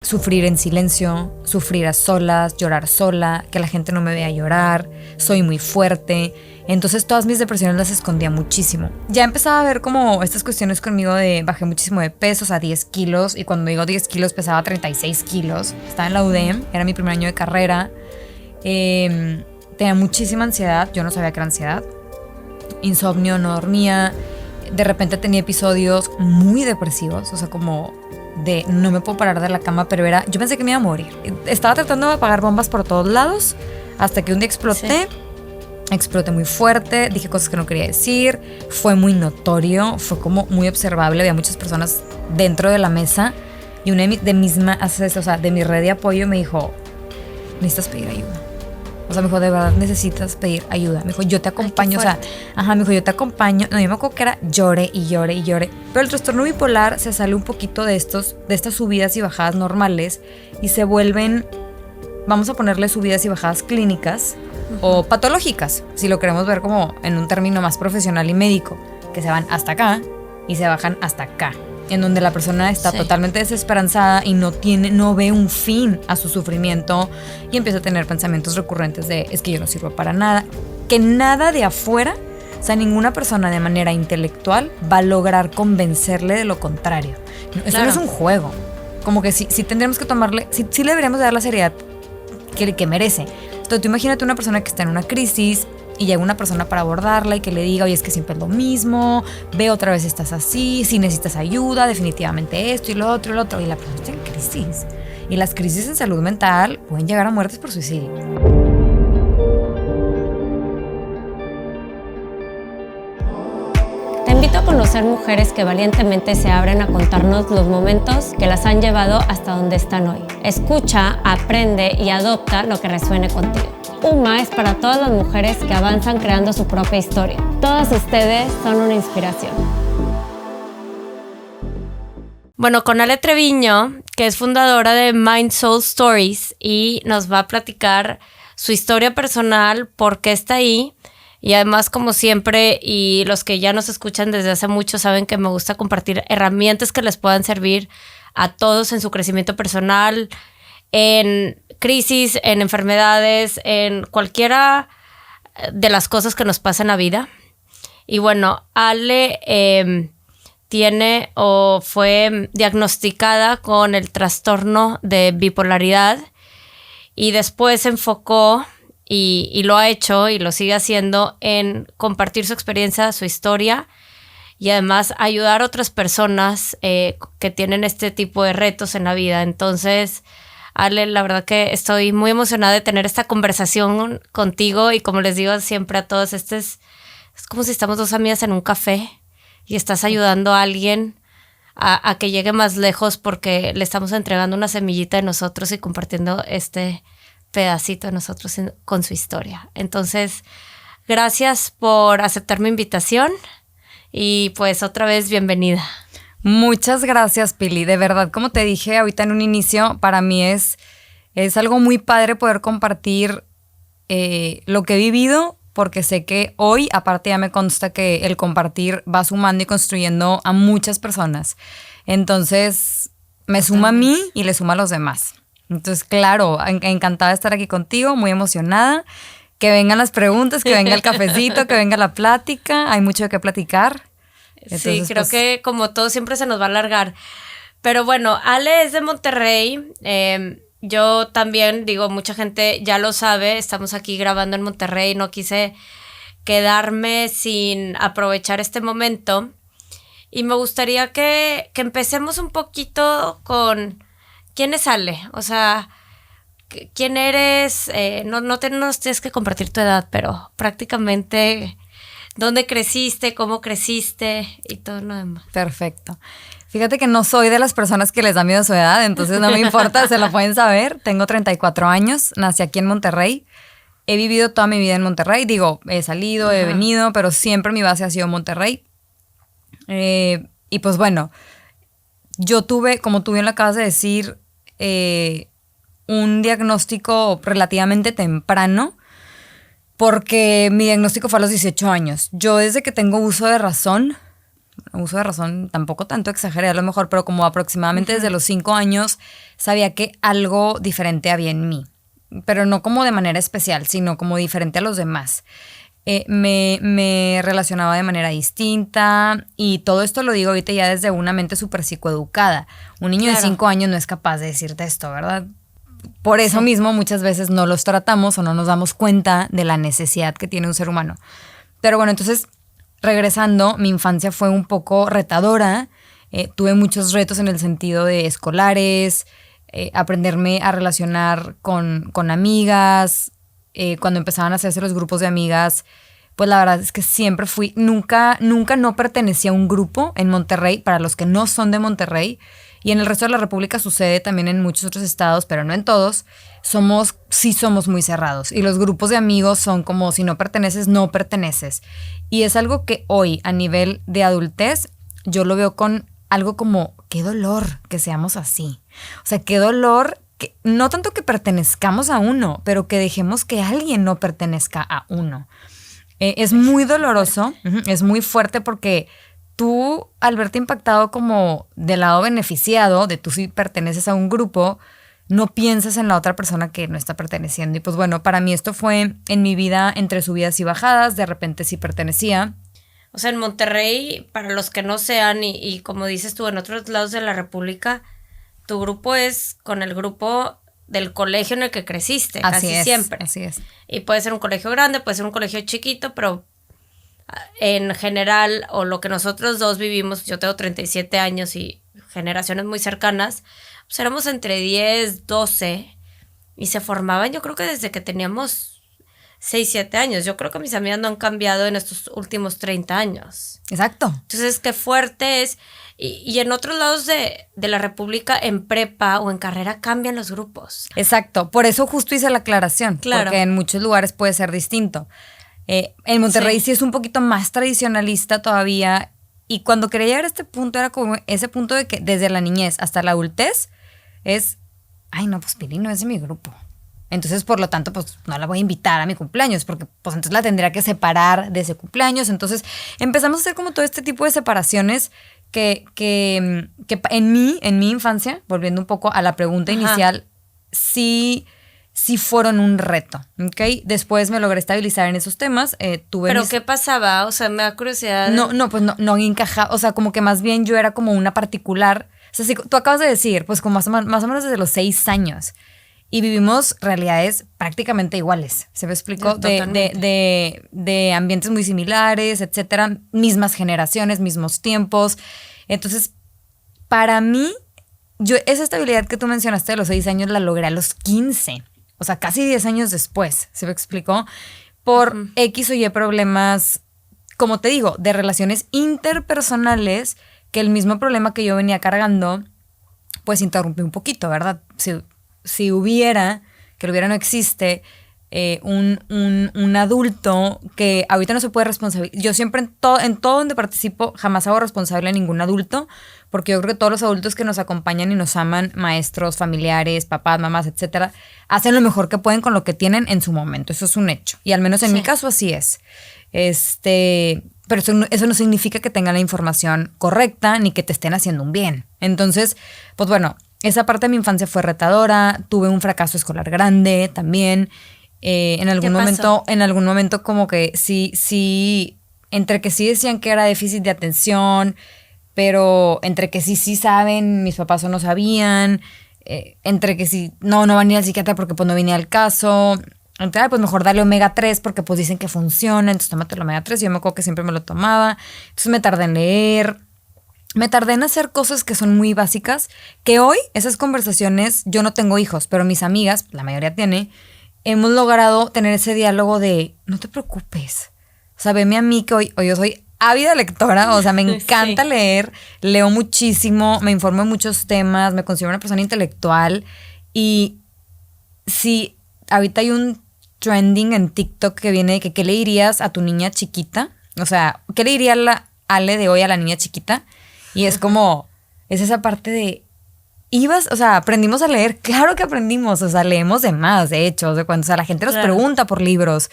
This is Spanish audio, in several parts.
sufrir en silencio, sufrir a solas, llorar sola, que la gente no me vea llorar, soy muy fuerte. Entonces todas mis depresiones las escondía muchísimo. Ya empezaba a ver como estas cuestiones conmigo de bajé muchísimo de peso, o sea, 10 kilos. Y cuando digo 10 kilos pesaba 36 kilos. Estaba en la UDEM, era mi primer año de carrera. Tenía muchísima ansiedad, yo no sabía que era ansiedad. Insomnio, no dormía. De repente tenía episodios muy depresivos, o sea, como de no me puedo parar de la cama, pero yo pensé que me iba a morir. Estaba tratando de apagar bombas por todos lados hasta que un día exploté. Sí. Exploté muy fuerte, dije cosas que no quería decir, fue muy notorio, fue como muy observable, había muchas personas dentro de la mesa y una de mi red de apoyo me dijo, necesitas pedir ayuda. O sea, me dijo, de verdad necesitas pedir ayuda. Me dijo, yo te acompaño. Me dijo, yo te acompaño. No, yo me acuerdo que era llore y llore y llore. Pero el trastorno bipolar se sale un poquito de estas subidas y bajadas normales y se vuelven, vamos a ponerle subidas y bajadas clínicas o patológicas, si lo queremos ver como en un término más profesional y médico, que se van hasta acá y se bajan hasta acá, en donde la persona está totalmente desesperanzada y no ve un fin a su sufrimiento y empieza a tener pensamientos recurrentes de es que yo no sirvo para nada, que nada de afuera, o sea, ninguna persona de manera intelectual va a lograr convencerle de lo contrario. Esto no es un juego, como que sí tendríamos que tomarle, sí le deberíamos dar la seriedad que merece. Entonces tú imagínate una persona que está en una crisis y llega una persona para abordarla y que le diga, oye, es que siempre es lo mismo, ve otra vez estás así, si necesitas ayuda, definitivamente esto y lo otro, y la persona está en crisis. Y las crisis en salud mental pueden llegar a muertes por suicidio. Te invito a conocer mujeres que valientemente se abren a contarnos los momentos que las han llevado hasta donde están hoy. Escucha, aprende y adopta lo que resuene contigo. UMA es para todas las mujeres que avanzan creando su propia historia. Todas ustedes son una inspiración. Bueno, con Ale Treviño, que es fundadora de Mind Soul Stories y nos va a platicar su historia personal, por qué está ahí. Y además, como siempre, y los que ya nos escuchan desde hace mucho saben que me gusta compartir herramientas que les puedan servir a todos en su crecimiento personal, en crisis, en enfermedades, en cualquiera de las cosas que nos pasan en la vida. Y bueno, Ale tiene o fue diagnosticada con el trastorno de bipolaridad y después se enfocó y lo ha hecho y lo sigue haciendo en compartir su experiencia, su historia y además ayudar a otras personas que tienen este tipo de retos en la vida. Entonces, Ale, la verdad que estoy muy emocionada de tener esta conversación contigo y como les digo siempre a todos, es como si estamos dos amigas en un café y estás ayudando a alguien a que llegue más lejos porque le estamos entregando una semillita de nosotros y compartiendo este pedacito de nosotros con su historia. Entonces, gracias por aceptar mi invitación y pues otra vez bienvenida. Muchas gracias, Pili. De verdad, como te dije ahorita en un inicio, para mí es algo muy padre poder compartir lo que he vivido, porque sé que hoy, aparte ya me consta que el compartir va sumando y construyendo a muchas personas. Entonces, me suma a mí y le suma a los demás. Entonces, claro, encantada de estar aquí contigo, muy emocionada. Que vengan las preguntas, que venga el cafecito, que venga la plática. Hay mucho de qué platicar. Entonces, sí, creo que como todo siempre se nos va a alargar. Pero bueno, Ale es de Monterrey. Yo también, digo, mucha gente ya lo sabe. Estamos aquí grabando en Monterrey. No quise quedarme sin aprovechar este momento. Y me gustaría que empecemos un poquito con ¿quién es Ale? O sea, ¿quién eres? No nos tienes que compartir tu edad, pero prácticamente ¿dónde creciste? ¿Cómo creciste? Y todo lo demás. Perfecto. Fíjate que no soy de las personas que les da miedo su edad, entonces no me importa, se lo pueden saber. Tengo 34 años, nací aquí en Monterrey. He vivido toda mi vida en Monterrey. Digo, he salido, he venido, pero siempre mi base ha sido Monterrey. Y pues bueno, yo tuve, como tú bien lo acabas de decir, un diagnóstico relativamente temprano, porque mi diagnóstico fue a los 18 años. Yo desde que tengo uso de razón tampoco tanto exageré a lo mejor, pero como aproximadamente desde los 5 años sabía que algo diferente había en mí, pero no como de manera especial, sino como diferente a los demás. Me relacionaba de manera distinta y todo esto lo digo ahorita ya desde una mente súper psicoeducada. Un niño de 5 años no es capaz de decirte esto, ¿verdad? Por eso mismo muchas veces no los tratamos o no nos damos cuenta de la necesidad que tiene un ser humano. Pero bueno, entonces, regresando, mi infancia fue un poco retadora. Tuve muchos retos en el sentido de escolares, aprenderme a relacionar con amigas. Cuando empezaban a hacerse los grupos de amigas, pues la verdad es que siempre nunca no pertenecía a un grupo en Monterrey, para los que no son de Monterrey, y en el resto de la República sucede también en muchos otros estados, pero no en todos, sí somos muy cerrados, y los grupos de amigos son como si no perteneces, no perteneces, y es algo que hoy a nivel de adultez yo lo veo con algo como, qué dolor que seamos así, o sea, qué dolor. Que no tanto que pertenezcamos a uno, pero que dejemos que alguien no pertenezca a uno. Es muy doloroso, es muy fuerte porque tú, al verte impactado como del lado beneficiado, de tú si perteneces a un grupo, no piensas en la otra persona que no está perteneciendo. Y pues bueno, para mí esto fue en mi vida entre subidas y bajadas, de repente sí pertenecía. O sea, en Monterrey, para los que no sean, y como dices tú, en otros lados de la República, tu grupo es con el grupo del colegio en el que creciste, casi siempre. Así es. Y puede ser un colegio grande, puede ser un colegio chiquito, pero en general, o lo que nosotros dos vivimos, yo tengo 37 años y generaciones muy cercanas, pues éramos entre 10, 12, y se formaban, yo creo que desde que teníamos 6, 7 años. Yo creo que mis amigas no han cambiado en estos últimos 30 años. Exacto. Entonces, qué fuerte es. Y en otros lados de la República, en prepa o en carrera, cambian los grupos. Exacto. Por eso justo hice la aclaración. Claro. Porque en muchos lugares puede ser distinto. En Monterrey sí es un poquito más tradicionalista todavía. Y cuando quería llegar a este punto, era como ese punto de que desde la niñez hasta la adultez es, ay no, pues Pili no es de mi grupo. Entonces, por lo tanto, pues no la voy a invitar a mi cumpleaños, porque pues entonces la tendría que separar de ese cumpleaños. Entonces, empezamos a hacer como todo este tipo de separaciones que en mi infancia, volviendo un poco a la pregunta inicial, sí fueron un reto, ¿ok? Después me logré estabilizar en esos temas. ¿Pero qué pasaba? O sea, me da curiosidad. Pues no encajaba. O sea, como que más bien yo era como una particular. O sea, si tú acabas de decir, pues como más o menos desde los 6 años. Y vivimos realidades prácticamente iguales. ¿Se me explicó? De ambientes muy similares, etcétera. Mismas generaciones, mismos tiempos. Entonces, para mí, esa estabilidad que tú mencionaste de los 6 años la logré a los 15. O sea, casi 10 años después. ¿Se me explicó? Por X o Y problemas, como te digo, de relaciones interpersonales, que el mismo problema que yo venía cargando, pues interrumpió un poquito, ¿verdad? Si hubiera, que lo hubiera no existe, un adulto que ahorita no se puede responsabilizar. Yo siempre en todo donde participo jamás hago responsable a ningún adulto, porque yo creo que todos los adultos que nos acompañan y nos aman, maestros, familiares, papás, mamás, etcétera, hacen lo mejor que pueden con lo que tienen en su momento. Eso es un hecho. Y al menos en mi caso así es. Pero eso no significa que tengan la información correcta ni que te estén haciendo un bien. Entonces, pues bueno, esa parte de mi infancia fue retadora. Tuve un fracaso escolar grande también. En algún momento como que sí, entre que sí decían que era déficit de atención, pero entre que sí saben, mis papás o no sabían, entre que sí, no van a ir al psiquiatra porque pues no venía al caso, entre, pues mejor dale omega 3 porque pues dicen que funciona, entonces tómate el omega 3, yo me acuerdo que siempre me lo tomaba, entonces me tardé en leer, me tardé en hacer cosas que son muy básicas, que hoy esas conversaciones, yo no tengo hijos, pero mis amigas, la mayoría tiene, hemos logrado tener ese diálogo de no te preocupes. O sea, veme a mí que hoy yo soy ávida lectora, o sea, me encanta leer, leo muchísimo, me informo en muchos temas, me considero una persona intelectual y si ahorita hay un trending en TikTok que viene de que ¿qué le dirías a tu niña chiquita? O sea, ¿qué le diría la Ale de hoy a la niña chiquita? Y es como, es esa parte de o sea, aprendimos a leer, claro que aprendimos, o sea, leemos de más, de hecho, o sea, cuando la gente nos pregunta por libros.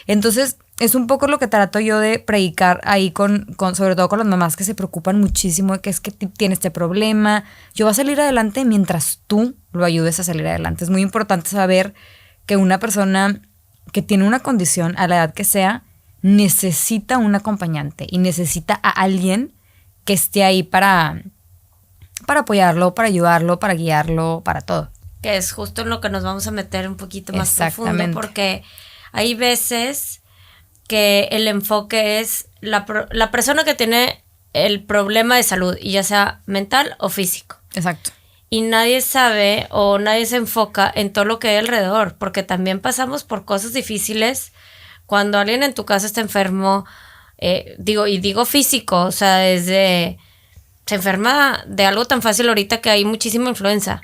Entonces, es un poco lo que trato yo de predicar ahí sobre todo con las mamás que se preocupan muchísimo de que es que tiene este problema. Yo voy a salir adelante mientras tú lo ayudes a salir adelante. Es muy importante saber que una persona que tiene una condición, a la edad que sea, necesita un acompañante y necesita a alguien que esté ahí para apoyarlo, para ayudarlo, para guiarlo, para todo. Que es justo en lo que nos vamos a meter un poquito más profundo, porque hay veces que el enfoque es la persona que tiene el problema de salud, y ya sea mental o físico. Exacto. Y nadie sabe o nadie se enfoca en todo lo que hay alrededor, porque también pasamos por cosas difíciles cuando alguien en tu casa está enfermo, digo físico, o sea, se enferma de algo tan fácil ahorita que hay muchísima influenza.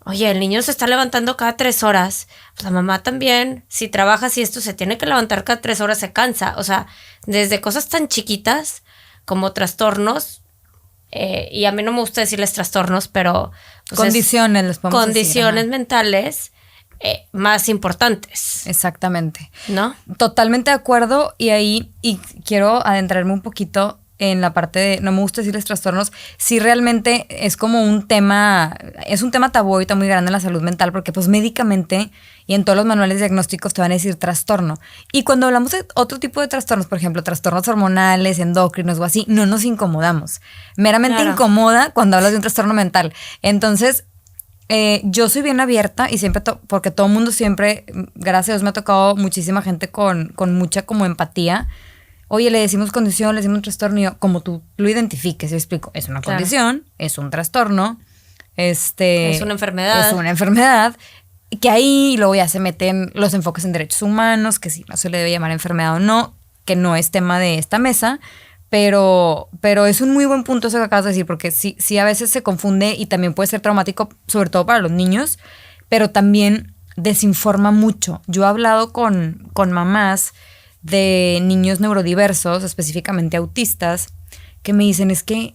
Oye, el niño se está levantando cada 3 horas. Pues la mamá también, si trabaja, si esto se tiene que levantar cada 3 horas, se cansa. O sea, desde cosas tan chiquitas como trastornos, y a mí no me gusta decirles trastornos, pero... Pues condiciones, les podemos condiciones decir, mentales más importantes. Exactamente. ¿No? Totalmente de acuerdo, y quiero adentrarme un poquito en la parte de, no me gusta decirles trastornos, sí realmente es como un tema tabú ahorita muy grande en la salud mental, porque pues médicamente y en todos los manuales diagnósticos te van a decir trastorno. Y cuando hablamos de otro tipo de trastornos, por ejemplo, trastornos hormonales, endocrinos o así, no nos incomodamos. Meramente incomoda cuando hablas de un trastorno mental. Entonces, yo soy bien abierta y siempre, porque todo el mundo siempre, gracias a Dios, me ha tocado muchísima gente con mucha como empatía. Oye, le decimos condición, le decimos trastorno, y yo, como tú lo identifiques, yo explico, es una condición, es un trastorno, es una enfermedad. Es una enfermedad, que ahí luego ya se meten los enfoques en derechos humanos, que si no se le debe llamar enfermedad o no, que no es tema de esta mesa, pero es un muy buen punto eso que acabas de decir, porque sí a veces se confunde y también puede ser traumático, sobre todo para los niños, pero también desinforma mucho. Yo he hablado con mamás de niños neurodiversos, específicamente autistas, que me dicen, es que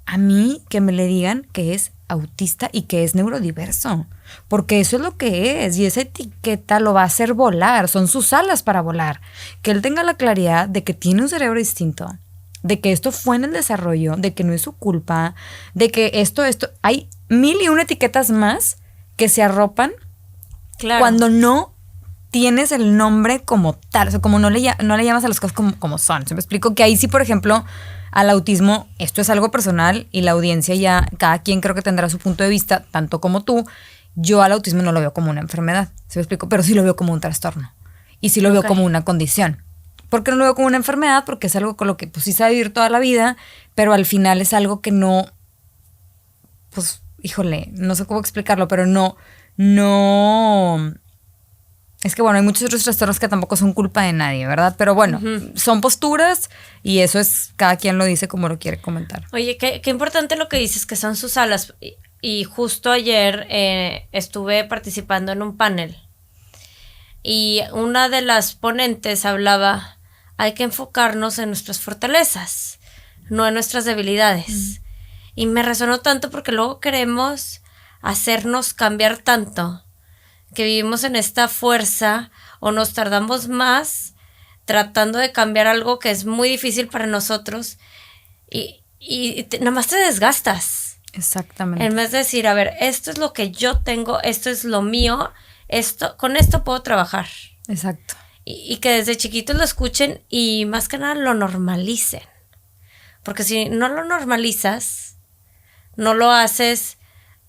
a mí que me le digan que es autista y que es neurodiverso, porque eso es lo que es, y esa etiqueta lo va a hacer volar, son sus alas para volar. Que él tenga la claridad de que tiene un cerebro distinto, de que esto fue en el desarrollo, de que no es su culpa, de que esto, hay 1001 etiquetas más que se arropan cuando no tienes el nombre como tal, o sea, como no le llamas a las cosas como son. ¿Se me explico? Que ahí sí, por ejemplo, al autismo, esto es algo personal y la audiencia ya, cada quien creo que tendrá su punto de vista, tanto como tú. Yo al autismo no lo veo como una enfermedad, ¿se me explico? Pero sí lo veo como un trastorno y sí lo veo como una condición. ¿Por qué no lo veo como una enfermedad? Porque es algo con lo que pues sí se va a vivir toda la vida, pero al final es algo que no, pues, híjole, no sé cómo explicarlo, pero no... Es que bueno, hay muchos otros trastornos que tampoco son culpa de nadie, ¿verdad? Pero bueno, son posturas y eso es, cada quien lo dice como lo quiere comentar. Oye, qué importante lo que dices, que son sus alas. Y justo ayer estuve participando en un panel y una de las ponentes hablaba, hay que enfocarnos en nuestras fortalezas, no en nuestras debilidades. Y me resonó tanto porque luego queremos hacernos cambiar tanto que vivimos en esta fuerza o nos tardamos más tratando de cambiar algo que es muy difícil para nosotros y nada más te desgastas. Exactamente. En vez de decir, a ver, esto es lo que yo tengo, esto es lo mío, con esto puedo trabajar. Exacto. Y que desde chiquitos lo escuchen y más que nada lo normalicen. Porque si no lo normalizas, no lo haces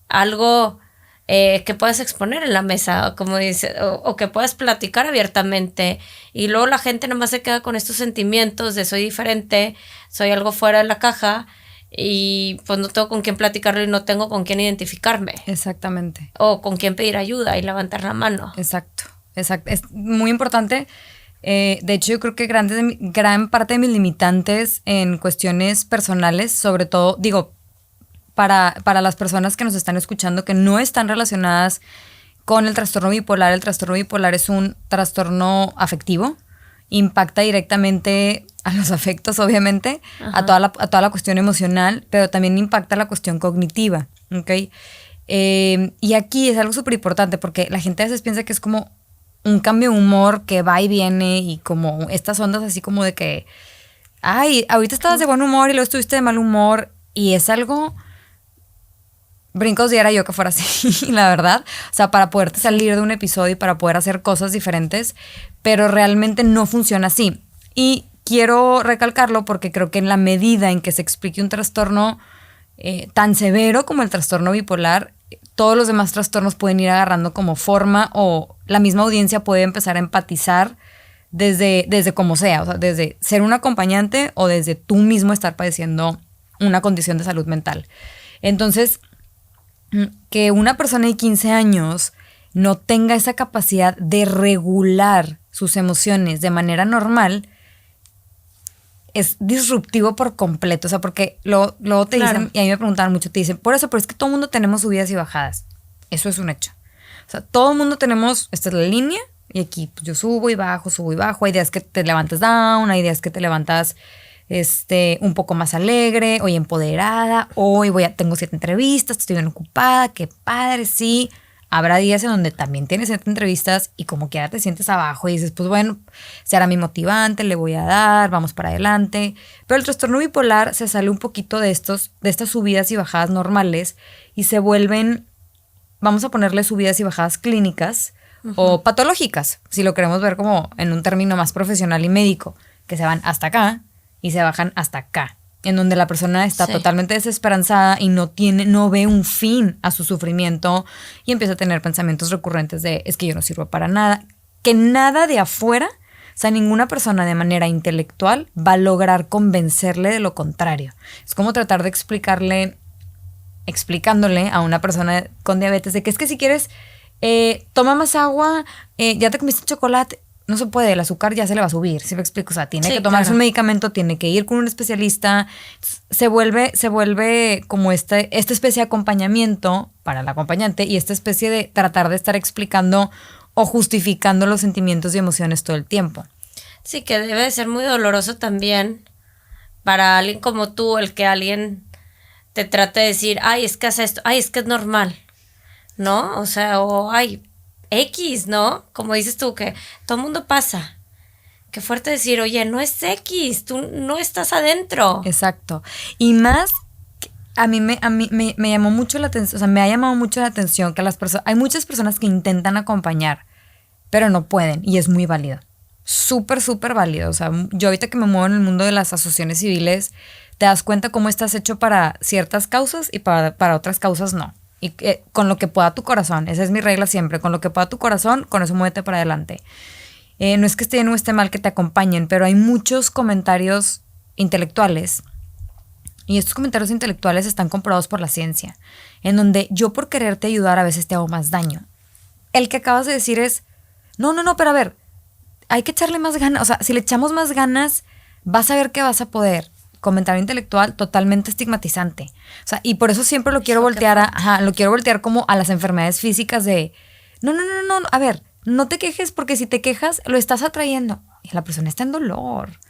algo que puedas exponer en la mesa, como dice, o que puedas platicar abiertamente, y luego la gente nomás se queda con estos sentimientos de soy diferente, soy algo fuera de la caja, y pues no tengo con quién platicarlo y no tengo con quién identificarme. Exactamente. O con quién pedir ayuda y levantar la mano. Exacto. Es muy importante. De hecho, yo creo que gran parte de mis limitantes en cuestiones personales, sobre todo, digo, para las personas que nos están escuchando que no están relacionadas con el trastorno bipolar es un trastorno afectivo, impacta directamente a los afectos, obviamente, a toda la cuestión emocional, pero también impacta la cuestión cognitiva, ¿ok? Y aquí es algo súper importante porque la gente a veces piensa que es como un cambio de humor que va y viene y como estas ondas así como de que, ay, ahorita estabas de buen humor y luego estuviste de mal humor y es algo... Brincos diera yo que fuera así, la verdad. O sea, para poderte salir de un episodio y para poder hacer cosas diferentes, pero realmente no funciona así. Y quiero recalcarlo porque creo que en la medida en que se explique un trastorno tan severo como el trastorno bipolar, todos los demás trastornos pueden ir agarrando como forma o la misma audiencia puede empezar a empatizar desde como sea, o sea, desde ser un acompañante o desde tú mismo estar padeciendo una condición de salud mental. Entonces, que una persona de 15 años no tenga esa capacidad de regular sus emociones de manera normal es disruptivo por completo. O sea, porque luego te dicen, y a mí me preguntaban mucho, te dicen, por eso, pero es que todo el mundo tenemos subidas y bajadas. Eso es un hecho. O sea, todo el mundo tenemos, esta es la línea, y aquí pues, yo subo y bajo. Hay días que te levantas down, hay días que te levantas un poco más alegre, hoy empoderada, hoy tengo 7 entrevistas, estoy bien ocupada, qué padre, sí. Habrá días en donde también tienes 7 entrevistas y como quiera te sientes abajo y dices, pues bueno, será mi motivante, le voy a dar, vamos para adelante. Pero el trastorno bipolar se sale un poquito de estas subidas y bajadas normales y se vuelven, vamos a ponerle subidas y bajadas clínicas o patológicas, si lo queremos ver como en un término más profesional y médico, que se van hasta acá y se bajan hasta acá, en donde la persona está totalmente desesperanzada y no ve un fin a su sufrimiento y empieza a tener pensamientos recurrentes de es que yo no sirvo para nada, que nada de afuera, o sea, ninguna persona de manera intelectual va a lograr convencerle de lo contrario. Es como tratar de explicándole a una persona con diabetes de que es que si quieres, toma más agua, ya te comiste chocolate. No se puede, el azúcar ya se le va a subir, ¿sí me explico? O sea, tiene que tomarse un medicamento, tiene que ir con un especialista. Se vuelve como esta especie de acompañamiento para el acompañante y esta especie de tratar de estar explicando o justificando los sentimientos y emociones todo el tiempo. Sí, que debe de ser muy doloroso también para alguien como tú, el que alguien te trate de decir, ay, es que hace esto, ay, es que es normal, ¿no? O sea, o ay, X, ¿no? Como dices tú, que todo el mundo pasa. Qué fuerte decir, oye, no es X, tú no estás adentro. Exacto. Y más, a mí me llamó mucho la atención, o sea, me ha llamado mucho la atención que hay muchas personas que intentan acompañar, pero no pueden, y es muy válido. Súper, súper válido. O sea, yo ahorita que me muevo en el mundo de las asociaciones civiles, te das cuenta cómo estás hecho para ciertas causas y para otras causas no. Y con lo que pueda tu corazón, esa es mi regla siempre, con lo que pueda tu corazón, con eso muévete para adelante. No es que esté bien o esté mal que te acompañen, pero hay muchos comentarios intelectuales, y estos comentarios intelectuales están comprobados por la ciencia, en donde yo por quererte ayudar a veces te hago más daño. El que acabas de decir es, no, pero a ver, hay que echarle más ganas, o sea, si le echamos más ganas, vas a ver que vas a poder. Comentario intelectual totalmente estigmatizante. O sea, y por eso siempre lo quiero voltear lo quiero voltear como a las enfermedades físicas de no, a ver, no te quejes porque si te quejas lo estás atrayendo y la persona está en dolor.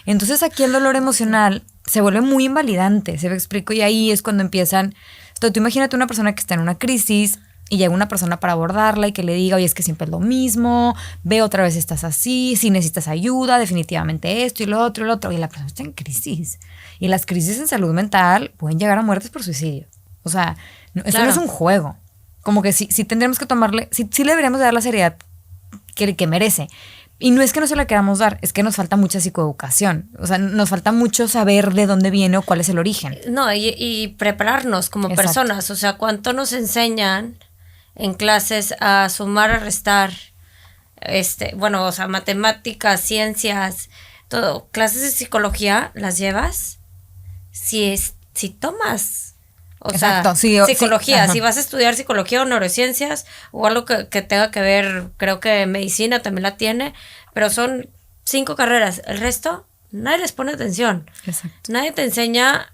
Entonces aquí el dolor emocional se vuelve muy invalidante, ¿se me explico? Y ahí es cuando empiezan, tú imagínate una persona que está en una crisis y llega una persona para abordarla y que le diga, oye, es que siempre es lo mismo, ve otra vez estás así, si necesitas ayuda, definitivamente esto y lo otro, y la persona está en crisis. Y las crisis en salud mental pueden llegar a muertes por suicidio. O sea, esto no es un juego. Como que sí tendremos que tomarle, sí le deberíamos dar la seriedad que merece. Y no es que no se la queramos dar, es que nos falta mucha psicoeducación. O sea, nos falta mucho saber de dónde viene o cuál es el origen. No, y prepararnos como personas. O sea, ¿cuánto nos enseñan en clases a sumar, a restar? O sea, matemáticas, ciencias, todo. Clases de psicología, ¿las llevas? Si tomas. O sea, psicología, si vas a estudiar psicología o neurociencias o algo que tenga que ver, creo que medicina también la tiene, pero son 5 carreras. El resto, nadie les pone atención. Exacto. Nadie te enseña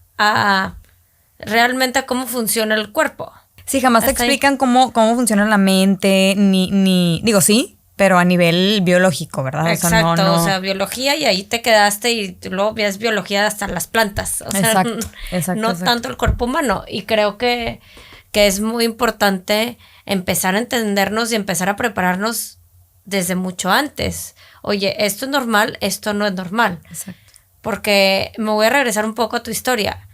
realmente a cómo funciona el cuerpo. Sí, jamás te explican cómo funciona la mente, digo, sí, pero a nivel biológico, ¿verdad? Exacto, o sea, biología y ahí te quedaste y luego ves biología hasta las plantas. O sea, no tanto el cuerpo humano. Y creo que es muy importante empezar a entendernos y empezar a prepararnos desde mucho antes. Oye, esto es normal, esto no es normal. Exacto. Porque me voy a regresar un poco a tu historia.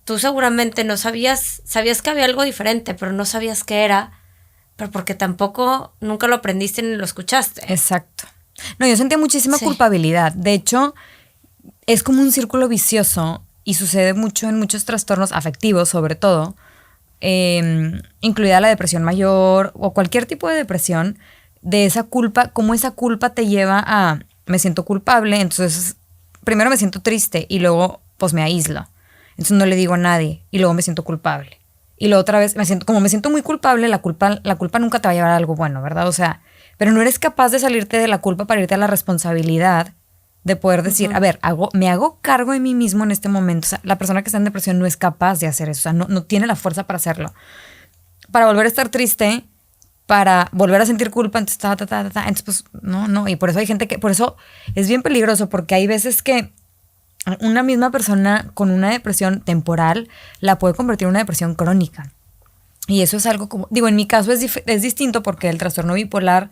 Tú seguramente no sabías que había algo diferente, pero no sabías qué era, pero porque tampoco nunca lo aprendiste ni lo escuchaste. Exacto. No, yo sentía muchísima culpabilidad. De hecho, es como un círculo vicioso y sucede mucho en muchos trastornos afectivos, sobre todo, incluida la depresión mayor o cualquier tipo de depresión, de esa culpa, cómo esa culpa te lleva a, me siento culpable, entonces primero me siento triste y luego pues me aíslo. Entonces no le digo a nadie y luego me siento culpable. Y luego otra vez me siento muy culpable, la culpa nunca te va a llevar a algo bueno, ¿verdad? O sea, pero no eres capaz de salirte de la culpa para irte a la responsabilidad de poder decir, a ver, me hago cargo de mí mismo en este momento. O sea, la persona que está en depresión no es capaz de hacer eso, o sea, no tiene la fuerza para hacerlo. Para volver a estar triste, para volver a sentir culpa, entonces entonces pues no, y por eso hay gente por eso es bien peligroso, porque hay veces que una misma persona con una depresión temporal la puede convertir en una depresión crónica. Y eso es algo como, digo, en mi caso es distinto porque el trastorno bipolar,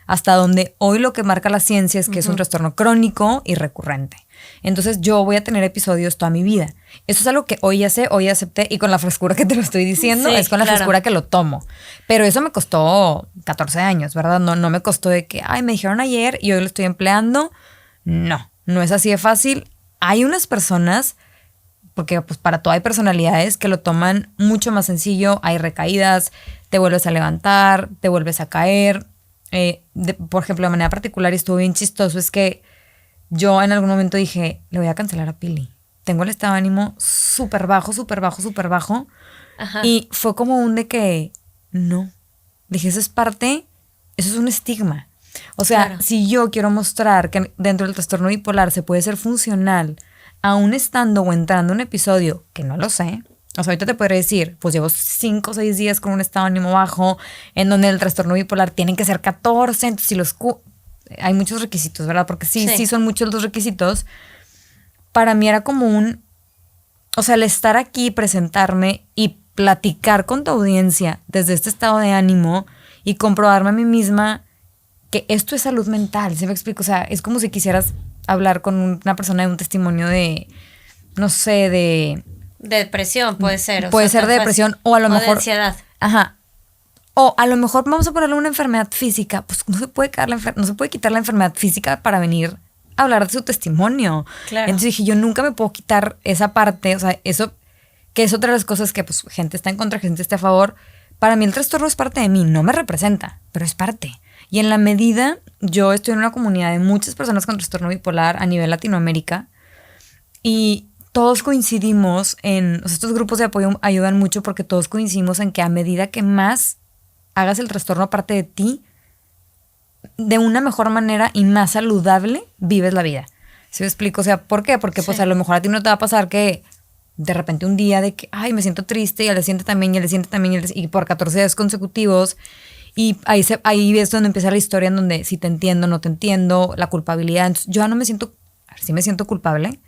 hasta donde hoy lo que marca la ciencia es que es un trastorno crónico y recurrente. Entonces yo voy a tener episodios toda mi vida. Eso es algo que hoy ya sé, hoy acepté, y con la frescura que te lo estoy diciendo, es con la frescura que lo tomo. Pero eso me costó 14 años, ¿verdad? No me costó de que, me dijeron ayer y hoy lo estoy empleando. No es así de fácil. Hay unas personas, porque pues para todo hay personalidades que lo toman mucho más sencillo, hay recaídas, te vuelves a levantar, te vuelves a caer. Por ejemplo, de manera particular, y estuvo bien chistoso, es que yo en algún momento dije, le voy a cancelar a Pili. Tengo el estado de ánimo súper bajo, súper bajo, súper bajo. Ajá. Y fue como un de que, no. Dije, eso es un estigma. O sea, si yo quiero mostrar que dentro del trastorno bipolar se puede ser funcional, aún estando o entrando un episodio, que no lo sé. O sea, ahorita te podré decir, pues llevo 5 o 6 días con un estado de ánimo bajo, en donde el trastorno bipolar tienen que ser 14, entonces si hay muchos requisitos, ¿verdad? Porque sí son muchos los requisitos. Para mí era como o sea, el estar aquí, presentarme y platicar con tu audiencia desde este estado de ánimo y comprobarme a mí misma que esto es salud mental, ¿sí me explico? O sea, es como si quisieras hablar con una persona de un testimonio de, no sé, de depresión, puede ser. Puede ser de depresión o a lo mejor... de ansiedad. Ajá. O a lo mejor vamos a ponerle una enfermedad física. Pues no se puede quitar la enfermedad física para venir a hablar de su testimonio. Claro. Entonces dije, yo nunca me puedo quitar esa parte. O sea, eso, que es otra de las cosas que pues gente está en contra, gente está a favor. Para mí el trastorno es parte de mí. No me representa, pero es parte. Y en la medida, yo estoy en una comunidad de muchas personas con trastorno bipolar a nivel Latinoamérica. Y todos coincidimos o sea, estos grupos de apoyo ayudan mucho porque todos coincidimos en que a medida que más hagas el trastorno parte de ti, de una mejor manera y más saludable vives la vida. ¿Sí me explico? O sea, ¿por qué? Porque pues a lo mejor a ti no te va a pasar que de repente un día de que, me siento triste, y al día siguiente también, y por 14 días consecutivos. Y ahí es donde empieza la historia, en donde si te entiendo, no te entiendo, la culpabilidad. Entonces, yo no me siento, sí me siento culpable,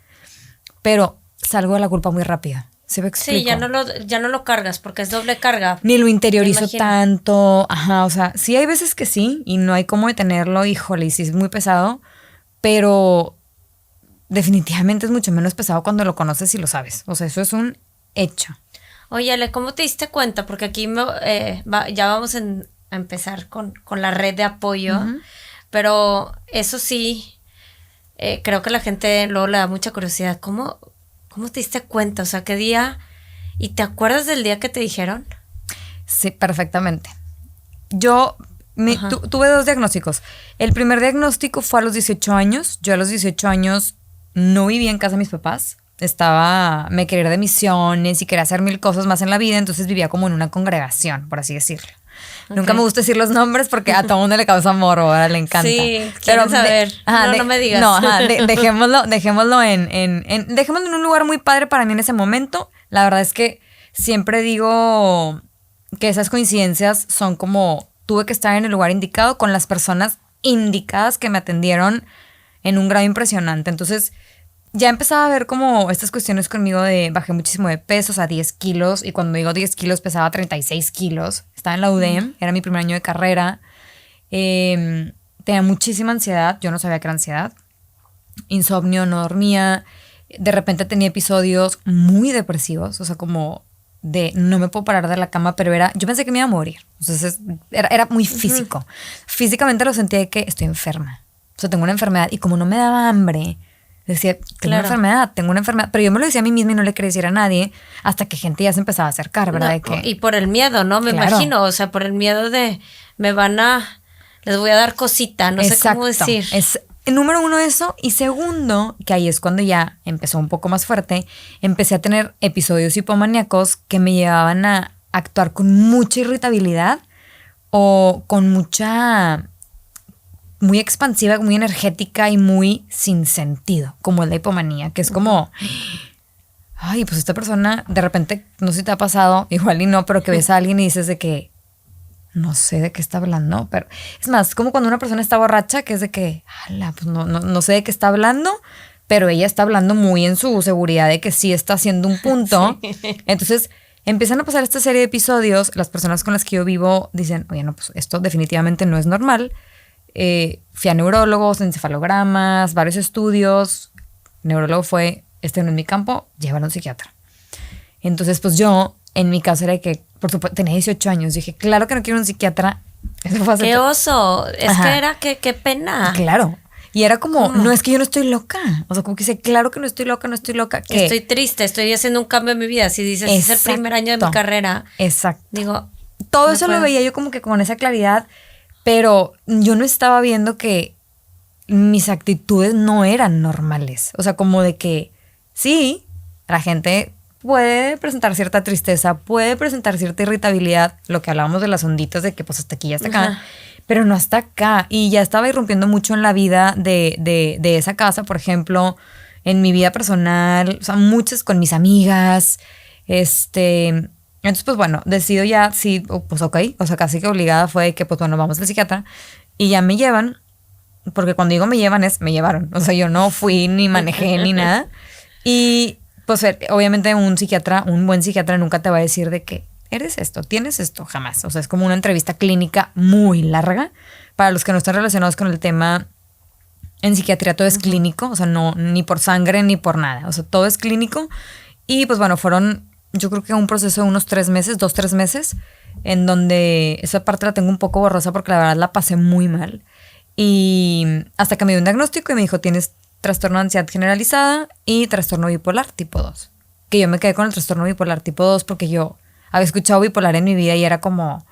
pero salgo de la culpa muy rápido. ¿Sí me explico? Sí, ya no lo cargas porque es doble carga. Ni lo interiorizo tanto. Ajá, o sea, sí hay veces que sí y no hay cómo detenerlo. Híjole, y sí es muy pesado, pero definitivamente es mucho menos pesado cuando lo conoces y lo sabes. O sea, eso es un hecho. Oye, Ale, ¿cómo te diste cuenta? Porque aquí ya vamos a empezar con la red de apoyo, pero eso sí, creo que la gente luego le da mucha curiosidad. ¿Cómo te diste cuenta? O sea, ¿qué día? ¿Y te acuerdas del día que te dijeron? Sí, perfectamente. Yo tuve 2 diagnósticos. El primer diagnóstico fue a los 18 años. Yo a los 18 años no vivía en casa de mis papás. Me quería ir de misiones y quería hacer 1000 cosas más en la vida, entonces vivía como en una congregación, por así decirlo. Okay. Nunca me gusta decir los nombres porque a todo mundo le causa morbo, ahora le encanta. Sí, quiero saber. No me digas. No, dejémoslo en un lugar muy padre para mí en ese momento. La verdad es que siempre digo que esas coincidencias son como, tuve que estar en el lugar indicado con las personas indicadas que me atendieron en un grado impresionante. Entonces, ya empezaba a ver como estas cuestiones conmigo de bajé muchísimo de peso, o sea, 10 kilos. Y cuando digo 10 kilos, pesaba 36 kilos. Estaba en la UDEM, era mi primer año de carrera. Tenía muchísima ansiedad, yo no sabía que era ansiedad. Insomnio, no dormía. De repente tenía episodios muy depresivos, o sea, como de no me puedo parar de la cama, pero yo pensé que me iba a morir. Entonces era muy físico. Físicamente lo sentía de que estoy enferma. O sea, tengo una enfermedad y como no me daba hambre, decía, tengo una enfermedad. Pero yo me lo decía a mí misma y no le quería decir a nadie hasta que gente ya se empezaba a acercar, ¿verdad? No, y por el miedo, ¿no? Me imagino, o sea, por el miedo de les voy a dar cosita, no sé cómo decir. Número uno eso, y segundo, que ahí es cuando ya empezó un poco más fuerte, empecé a tener episodios hipomaníacos que me llevaban a actuar con mucha irritabilidad o con muy expansiva, muy energética y muy sin sentido, como es la hipomanía, que es como, ay, pues esta persona, de repente, no sé si te ha pasado, igual y no, pero que ves a alguien y dices de que, no sé de qué está hablando, pero es más, como cuando una persona está borracha, que es de que, ala, pues no sé de qué está hablando, pero ella está hablando muy en su seguridad de que sí está haciendo un punto. Sí. Entonces, empiezan a pasar esta serie de episodios, las personas con las que yo vivo dicen, oye, no, pues esto definitivamente no es normal. Fui a neurólogos, encefalogramas, varios estudios. El neurólogo fue, este no es mi campo, llévalo a un psiquiatra. Entonces, pues yo, en mi caso era de que, por supuesto, tenía 18 años. Dije, claro que no quiero un psiquiatra. Eso fue ¡qué oso! Es que era, qué pena. Claro. Y era como, no, es que yo no estoy loca. O sea, como que dice, claro que no estoy loca. ¿Qué? Estoy triste, estoy haciendo un cambio en mi vida. Si dices, es el primer año de mi carrera. Exacto. Digo, todo eso lo veía yo como que con esa claridad, pero yo no estaba viendo que mis actitudes no eran normales. O sea, como de que sí, la gente puede presentar cierta tristeza, puede presentar cierta irritabilidad, lo que hablábamos de las onditas de que pues hasta aquí y hasta acá, pero no hasta acá. Y ya estaba irrumpiendo mucho en la vida de esa casa, por ejemplo, en mi vida personal, o sea, muchas con mis amigas, entonces pues bueno, decido ya, sí, pues ok, o sea, casi que obligada fue que pues bueno, vamos al psiquiatra y ya me llevan, porque cuando digo me llevan es, me llevaron, o sea, yo no fui ni manejé ni nada. Y pues obviamente un buen psiquiatra nunca te va a decir de que eres esto, tienes esto, jamás. O sea, es como una entrevista clínica muy larga. Para los que no están relacionados con el tema, en psiquiatría todo es clínico, o sea, no, ni por sangre ni por nada. O sea, todo es clínico. Y pues bueno, fueron, yo creo que un proceso de unos 3 meses, 2-3 meses, en donde esa parte la tengo un poco borrosa porque la verdad la pasé muy mal. Y hasta que me dio un diagnóstico y me dijo, tienes trastorno de ansiedad generalizada y trastorno bipolar tipo 2. Que yo me quedé con el trastorno bipolar tipo 2 porque yo había escuchado bipolar en mi vida y era como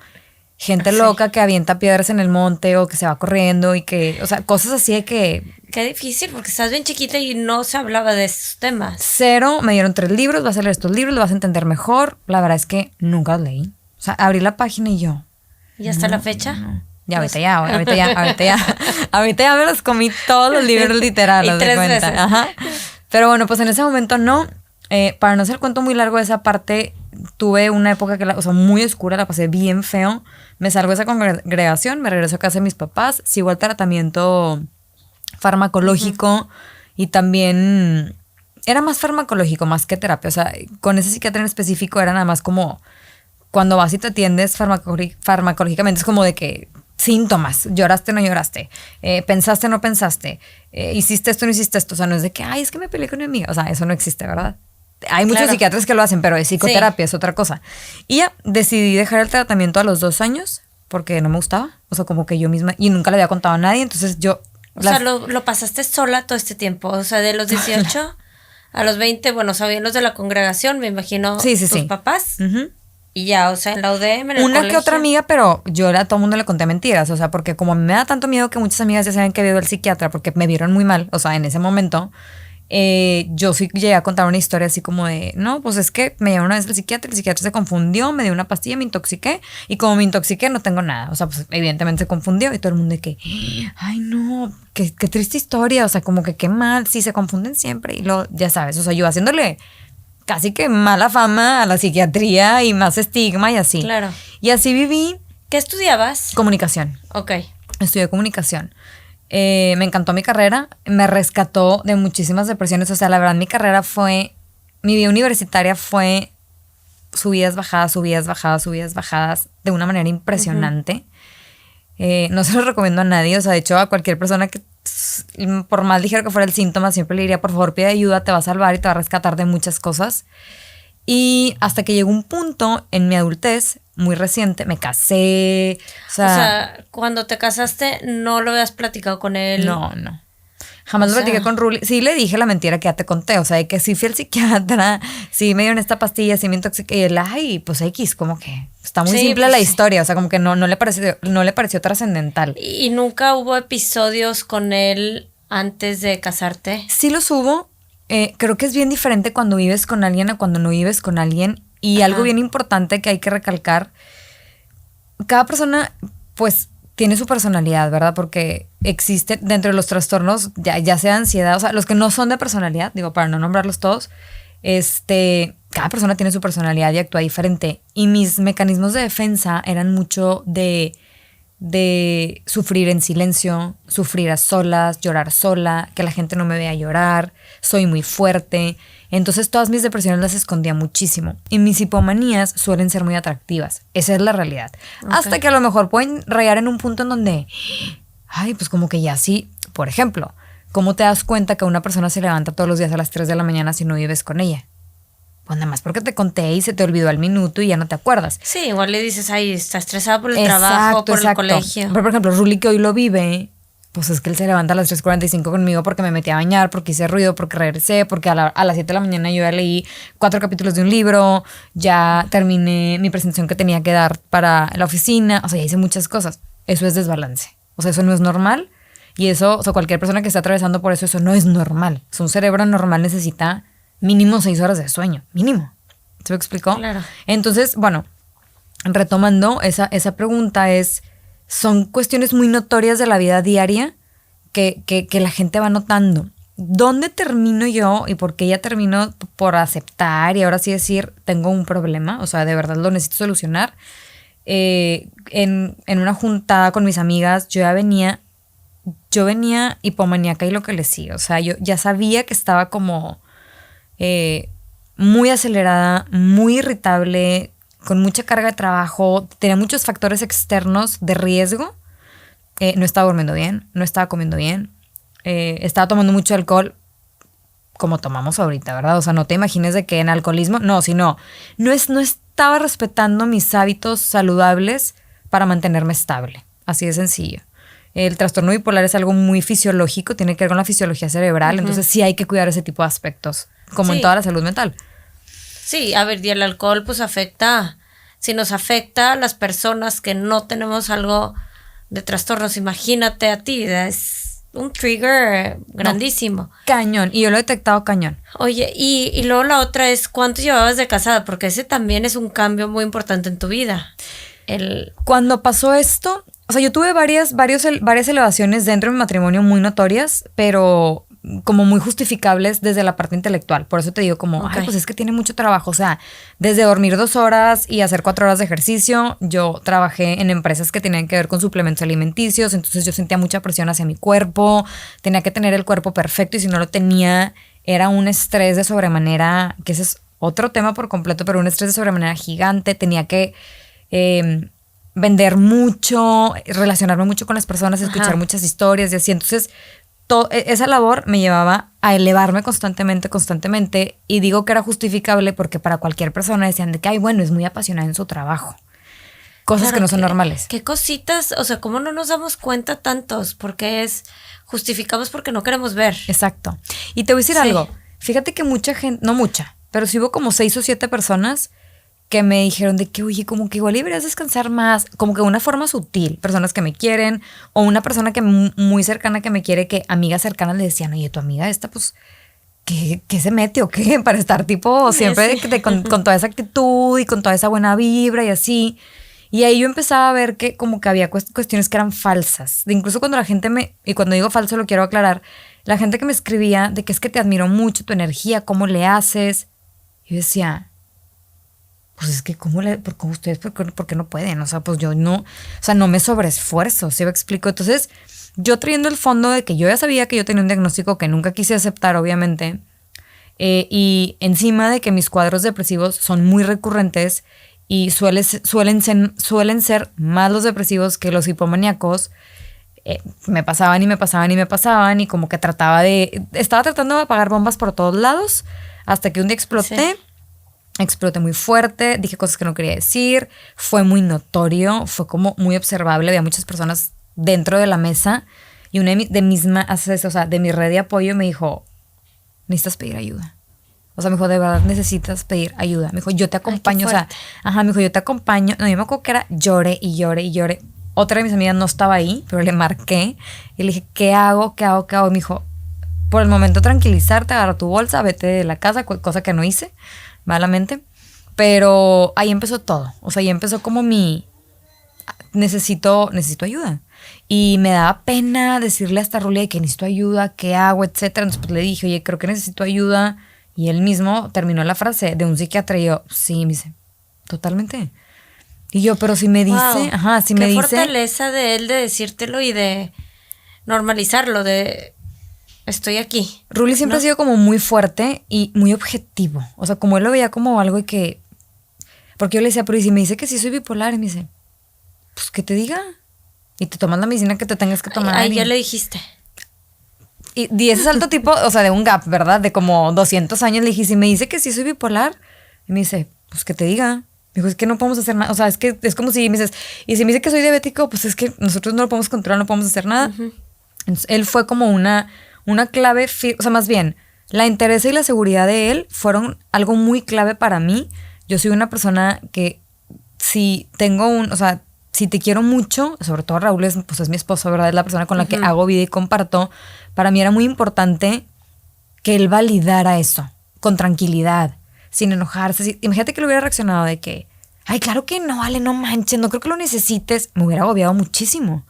gente loca que avienta piedras en el monte o que se va corriendo y que, o sea, cosas así de que... Qué difícil porque estás bien chiquita y no se hablaba de esos temas. Cero, me dieron 3 libros, vas a leer estos libros, lo vas a entender mejor. La verdad es que nunca los leí. O sea, abrí la página y yo... ¿Y hasta la fecha? No. Ya, ahorita ya me los comí todos los libros literales. Y 3 veces. Ajá. Pero bueno, pues en ese momento no. Para no hacer el cuento muy largo de esa parte, tuve una época muy oscura, la pasé bien feo. Me salgo de esa congregación, me regreso a casa de mis papás, sigo el tratamiento farmacológico y también era más farmacológico, más que terapia. O sea, con ese psiquiatra en específico era nada más como cuando vas y te atiendes farmacológicamente, es como de que síntomas, lloraste, no lloraste, pensaste, no pensaste, hiciste esto, no hiciste esto. O sea, no es de que, ay, es que me peleé con mi amiga. O sea, eso no existe, ¿verdad? Hay muchos psiquiatras que lo hacen, pero de psicoterapia es otra cosa. Y ya, decidí dejar el tratamiento a los 2 años porque no me gustaba. O sea, como que yo misma, y nunca le había contado a nadie, entonces yo... O sea, lo pasaste sola todo este tiempo. O sea, de los 18 a los 20, bueno, sabían los de la congregación, me imagino, tus papás. Y ya, o sea, en la UDM, en el Una colegio. que otra amiga, pero yo a todo el mundo le conté mentiras. O sea, porque como a mí me da tanto miedo que muchas amigas ya saben que había ido al psiquiatra porque me vieron muy mal. O sea, en ese momento, yo sí llegué a contar una historia así como de, no, pues es que me llevaron una vez al psiquiatra, el psiquiatra se confundió, me dio una pastilla, me intoxiqué. Y como me intoxiqué, no tengo nada. O sea, pues evidentemente se confundió y todo el mundo de que, ay, no, qué triste historia. O sea, como que qué mal, sí, se confunden siempre. Y ya sabes, o sea, yo haciéndole... casi que mala fama a la psiquiatría y más estigma y así. Claro. Y así viví. ¿Qué estudiabas? Comunicación. Ok. Estudié comunicación. Me encantó mi carrera. Me rescató de muchísimas depresiones. O sea, la verdad, mi vida universitaria fue subidas, bajadas, subidas, bajadas, subidas, bajadas, de una manera impresionante. No se lo recomiendo a nadie, o sea, de hecho a cualquier persona que por más ligero que fuera el síntoma, siempre le diría, por favor, pide ayuda, te va a salvar y te va a rescatar de muchas cosas. Y hasta que llegó un punto en mi adultez, muy reciente, me casé. O sea, cuando te casaste, ¿no lo habías platicado con él? No. Jamás lo platiqué con Ruli. Sí le dije la mentira que ya te conté. O sea, de que sí fui al psiquiatra, sí me dieron esta pastilla, sí me intoxiqué. Y él, ay, pues X, como que está muy simple pues la historia. O sea, como que no le pareció trascendental. ¿Y nunca hubo episodios con él antes de casarte? Sí los hubo. Creo que es bien diferente cuando vives con alguien a cuando no vives con alguien. Y algo bien importante que hay que recalcar, cada persona, pues, tiene su personalidad, ¿verdad? Porque existe dentro de los trastornos, ya sea ansiedad, o sea, los que no son de personalidad, digo, para no nombrarlos todos, cada persona tiene su personalidad y actúa diferente. Y mis mecanismos de defensa eran mucho de sufrir en silencio, sufrir a solas, llorar sola, que la gente no me vea llorar, soy muy fuerte. Entonces todas mis depresiones las escondía muchísimo. Y mis hipomanías suelen ser muy atractivas. Esa es la realidad. Okay. Hasta que a lo mejor pueden rayar en un punto en donde, ay, pues como que ya sí. Por ejemplo, ¿cómo te das cuenta que una persona se levanta todos los días a las 3 de la mañana si no vives con ella? Pues nada más porque te conté y se te olvidó al minuto y ya no te acuerdas. Sí, igual le dices, ay, está estresada por el trabajo, por el colegio. Pero, por ejemplo, Ruli, que hoy lo vive, pues es que él se levanta a las 3:45 conmigo porque me metí a bañar, porque hice ruido, porque regresé, porque a las 7 de la mañana yo ya leí 4 capítulos de un libro, ya terminé mi presentación que tenía que dar para la oficina, o sea, ya hice muchas cosas. Eso es desbalance. O sea, eso no es normal. Y eso, o sea, cualquier persona que esté atravesando por eso no es normal. O sea, un cerebro normal necesita mínimo 6 horas de sueño, mínimo. ¿Se me explicó? Claro. Entonces, bueno, retomando esa pregunta son cuestiones muy notorias de la vida diaria que la gente va notando. ¿Dónde termino yo y por qué ya termino por aceptar y ahora sí decir, tengo un problema? O sea, de verdad lo necesito solucionar. En una juntada con mis amigas, yo venía hipomaníaca y lo que le sigue. O sea, yo ya sabía que estaba como muy acelerada, muy irritable, con mucha carga de trabajo, tenía muchos factores externos de riesgo. No estaba durmiendo bien, no estaba comiendo bien, estaba tomando mucho alcohol, como tomamos ahorita, ¿verdad? O sea, no te imagines de que en alcoholismo, no estaba respetando mis hábitos saludables para mantenerme estable, así de sencillo. El trastorno bipolar es algo muy fisiológico, tiene que ver con la fisiología cerebral, entonces sí hay que cuidar ese tipo de aspectos, como en toda la salud mental. Sí, a ver, y el alcohol pues si nos afecta a las personas que no tenemos algo de trastornos, imagínate a ti, es un trigger grandísimo. No, cañón, y yo lo he detectado cañón. Oye, y luego la otra es, ¿cuánto llevabas de casada? Porque ese también es un cambio muy importante en tu vida. Cuando pasó esto, o sea, yo tuve varias elevaciones dentro de mi matrimonio muy notorias, pero como muy justificables desde la parte intelectual. Por eso te digo como, ay, pues es que tiene mucho trabajo. O sea, desde dormir 2 horas y hacer 4 horas de ejercicio, yo trabajé en empresas que tenían que ver con suplementos alimenticios, entonces yo sentía mucha presión hacia mi cuerpo, tenía que tener el cuerpo perfecto y si no lo tenía, era un estrés de sobremanera, que ese es otro tema por completo, pero un estrés de sobremanera gigante, tenía que vender mucho, relacionarme mucho con las personas, escuchar muchas historias y así. Entonces, esa labor me llevaba a elevarme constantemente y digo que era justificable porque para cualquier persona decían de que, ay, bueno, es muy apasionada en su trabajo. Cosas que no son normales. ¿Qué cositas? O sea, ¿cómo no nos damos cuenta tantos? Porque justificamos porque no queremos ver. Exacto. Y te voy a decir algo. Fíjate que mucha gente, no mucha, pero sí hubo como 6 o 7 personas que me dijeron de que, oye, como que igual deberías descansar más, como que de una forma sutil, personas que me quieren, o una persona que muy cercana que me quiere, que amigas cercanas le decían, oye, tu amiga esta, pues, ¿qué se mete o qué? Para estar tipo siempre con toda esa actitud y con toda esa buena vibra y así. Y ahí yo empezaba a ver que como que había cuestiones que eran falsas. Incluso cuando la gente y cuando digo falso lo quiero aclarar, la gente que me escribía de que es que te admiro mucho, tu energía, cómo le haces. Yo decía, pues es que ¿cómo ustedes, por qué no pueden? O sea, pues yo no, o sea, no me sobreesfuerzo, ¿sí me explico? Entonces, yo trayendo el fondo de que yo ya sabía que yo tenía un diagnóstico que nunca quise aceptar, obviamente, y encima de que mis cuadros depresivos son muy recurrentes y suelen ser más los depresivos que los hipomaníacos. Me pasaban y como que estaba tratando de apagar bombas por todos lados hasta que un día exploté. Exploté muy fuerte, dije cosas que no quería decir, fue muy notorio, fue como muy observable, había muchas personas dentro de la mesa y una de mi red de apoyo me dijo, necesitas pedir ayuda. O sea, me dijo, de verdad necesitas pedir ayuda. Me dijo, yo te acompaño, me dijo, yo te acompaño. No, yo me acuerdo que era lloré. Otra de mis amigas no estaba ahí, pero le marqué y le dije, ¿qué hago? Y me dijo, por el momento tranquilizarte, agarra tu bolsa, vete de la casa, cosa que no hice, malamente. Pero ahí empezó todo. O sea, ahí empezó como necesito ayuda. Y me daba pena decirle a esta Rulia de que necesito ayuda, ¿qué hago? Etcétera. Entonces pues, le dije, oye, creo que necesito ayuda. Y él mismo terminó la frase de un psiquiatra y yo, sí, me dice, totalmente. Y yo, pero si me dice, me dice. Qué fortaleza de él de decírtelo y de normalizarlo, de estoy aquí. Ruli siempre ha sido como muy fuerte y muy objetivo. O sea, como él lo veía como algo y que. Porque yo le decía, pero y si me dice que sí soy bipolar, y me dice, pues que te diga. Y te tomas la medicina que te tengas que tomar. Ay, ya le dijiste. Y ese salto tipo, o sea, de un gap, ¿verdad? De como 200 años. Le dije, si me dice que sí soy bipolar, y me dice, pues que te diga. Me dijo, es que no podemos hacer nada. O sea, es que es como si me dices, y si me dice que soy diabético, pues es que nosotros no lo podemos controlar, no podemos hacer nada. Uh-huh. Entonces, él fue como una clave, o sea, más bien, la interés y la seguridad de él fueron algo muy clave para mí. Yo soy una persona que si te quiero mucho, sobre todo Raúl es mi esposo, ¿verdad? Es la persona con la que hago vida y comparto. Para mí era muy importante que él validara eso, con tranquilidad, sin enojarse. Imagínate que le hubiera reaccionado de que, ay, claro que no, vale, no manches, no creo que lo necesites. Me hubiera agobiado muchísimo.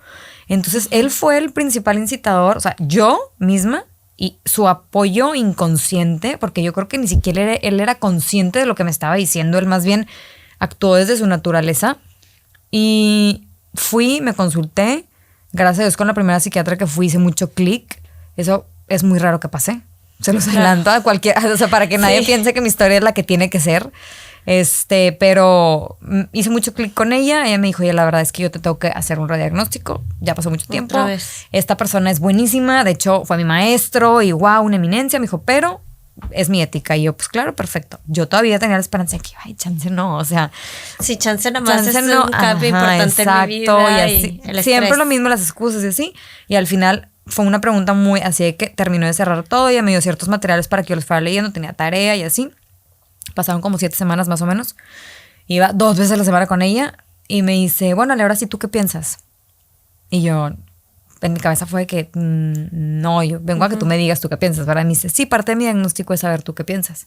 Entonces, él fue el principal incitador, o sea, yo misma y su apoyo inconsciente, porque yo creo que ni siquiera él era consciente de lo que me estaba diciendo. Él más bien actuó desde su naturaleza. Y me consulté, gracias a Dios con la primera psiquiatra que fui hice mucho clic. Eso es muy raro que pase. Se los adelanto a cualquier, o sea, para que nadie piense que mi historia es la que tiene que ser. Pero hice mucho clic con ella. Ella me dijo, oye, la verdad es que yo te tengo que hacer un radiodiagnóstico. Ya pasó mucho tiempo. Esta persona es buenísima. De hecho, fue mi maestro y wow, una eminencia. Me dijo, pero es mi ética. Y yo, pues claro, perfecto. Yo todavía tenía la esperanza de que, ay, chance no, o sea. Sí, chance nada más es un cambio importante en mi vida. Y el siempre lo mismo, las excusas y así. Y al final fue una pregunta muy así de que terminó de cerrar todo. Ella me dio ciertos materiales para que yo los fuera leyendo. Tenía tarea y así. Pasaron como 7 semanas más o menos. Iba 2 veces a la semana con ella. Y me dice, bueno, Ale, ahora sí, ¿tú qué piensas? Y yo, en mi cabeza fue que, no, yo vengo a que tú me digas tú qué piensas, ¿verdad? Y me dice, sí, parte de mi diagnóstico es saber tú qué piensas.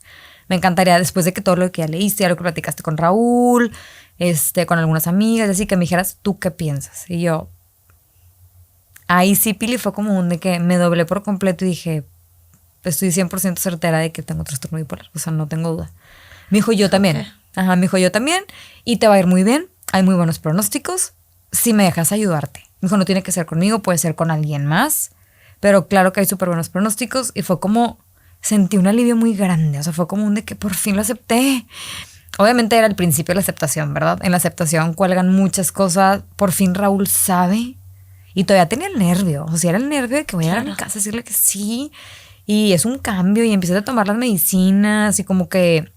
Me encantaría, después de que todo lo que ya leíste, ya lo que platicaste con Raúl, con algunas amigas, así que me dijeras tú qué piensas. Y yo, ahí sí, Pili, fue como un de que me doblé por completo y dije, estoy 100% certera de que tengo trastorno bipolar. O sea, no tengo duda. Me dijo, yo también. Okay. Me dijo, yo también. Y te va a ir muy bien. Hay muy buenos pronósticos. Si me dejas ayudarte. Me dijo, no tiene que ser conmigo, puede ser con alguien más. Pero claro que hay súper buenos pronósticos. Y fue como, sentí un alivio muy grande. O sea, fue como un de que por fin lo acepté. Obviamente era el principio de la aceptación, ¿verdad? En la aceptación cuelgan muchas cosas. Por fin Raúl sabe. Y todavía tenía el nervio. O sea, era el nervio de que voy a ir a mi casa a decirle que sí. Y es un cambio. Y empiezas a tomar las medicinas. Y como que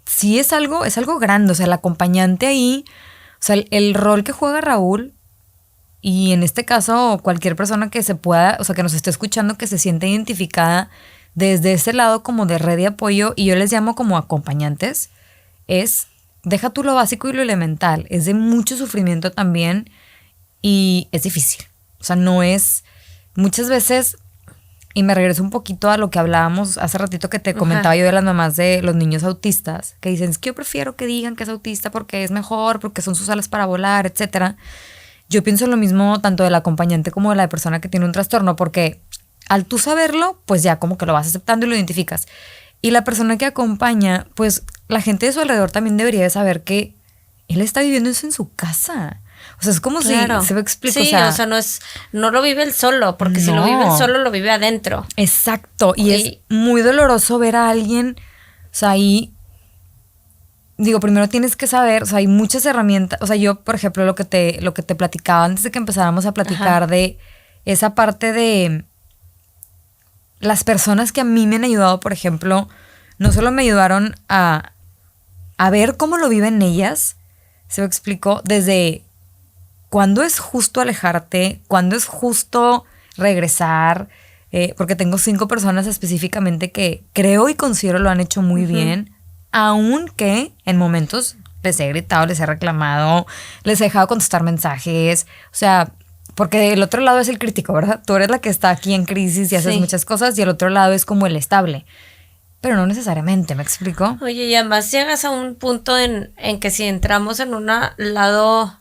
sí es algo grande. O sea, el acompañante ahí. O sea, el rol que juega Raúl. Y en este caso, cualquier persona que se pueda, o sea, que nos esté escuchando, que se sienta identificada desde ese lado como de red de apoyo, y yo les llamo como acompañantes, deja tú lo básico y lo elemental, es de mucho sufrimiento también y es difícil. O sea, no es, muchas veces, y me regreso un poquito a lo que hablábamos hace ratito que te comentaba yo de las mamás de los niños autistas, que dicen, es que yo prefiero que digan que es autista porque es mejor, porque son sus alas para volar, etcétera. Yo pienso lo mismo tanto del acompañante como de la persona que tiene un trastorno, porque al tú saberlo, pues ya como que lo vas aceptando y lo identificas. Y la persona que acompaña, pues la gente de su alrededor también debería de saber que él está viviendo eso en su casa. O sea, es como si se me explica. Sí, o sea, no lo vive él solo, porque si lo vive él solo, lo vive adentro. Exacto. Y es muy doloroso ver a alguien, o sea, ahí digo, primero tienes que saber, o sea, hay muchas herramientas. O sea, yo, por ejemplo, lo que te platicaba antes de que empezáramos a platicar Ajá. de esa parte de las personas que a mí me han ayudado, por ejemplo, no solo me ayudaron a ver cómo lo viven ellas, se me explicó, desde cuándo es justo alejarte, cuándo es justo regresar, porque tengo 5 personas específicamente que creo y considero lo han hecho muy bien, aunque en momentos les he gritado, les he reclamado, les he dejado contestar mensajes, o sea, porque el otro lado es el crítico, ¿verdad? Tú eres la que está aquí en crisis y haces Sí. muchas cosas y el otro lado es como el estable. Pero no necesariamente, ¿me explico? Oye, y además llegas a un punto en que si entramos en un lado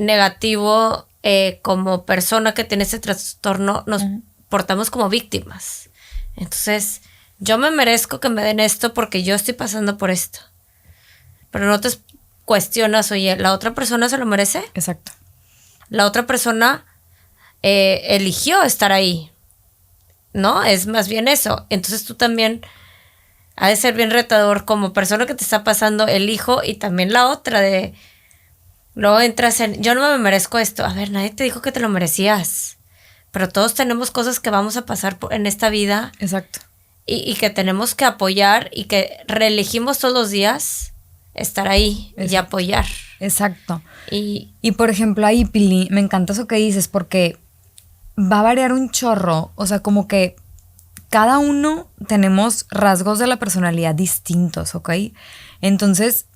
negativo como persona que tiene ese trastorno, nos portamos como víctimas. Entonces, yo me merezco que me den esto porque yo estoy pasando por esto. Pero no te cuestionas, oye, ¿la otra persona se lo merece? Exacto. La otra persona eligió estar ahí, ¿no? Es más bien eso. Entonces tú también ha de ser bien retador como persona que te está pasando el hijo y también la otra de... Luego entras en... Yo no me merezco esto. A ver, nadie te dijo que te lo merecías. Pero todos tenemos cosas que vamos a pasar en esta vida Exacto. y que tenemos que apoyar y que reelegimos todos los días estar ahí y Exacto. apoyar. Exacto. Y Y por ejemplo, ahí, Pili, me encanta eso que dices porque va a variar un chorro. O sea, como que cada uno tenemos rasgos de la personalidad distintos, ¿ok? Entonces,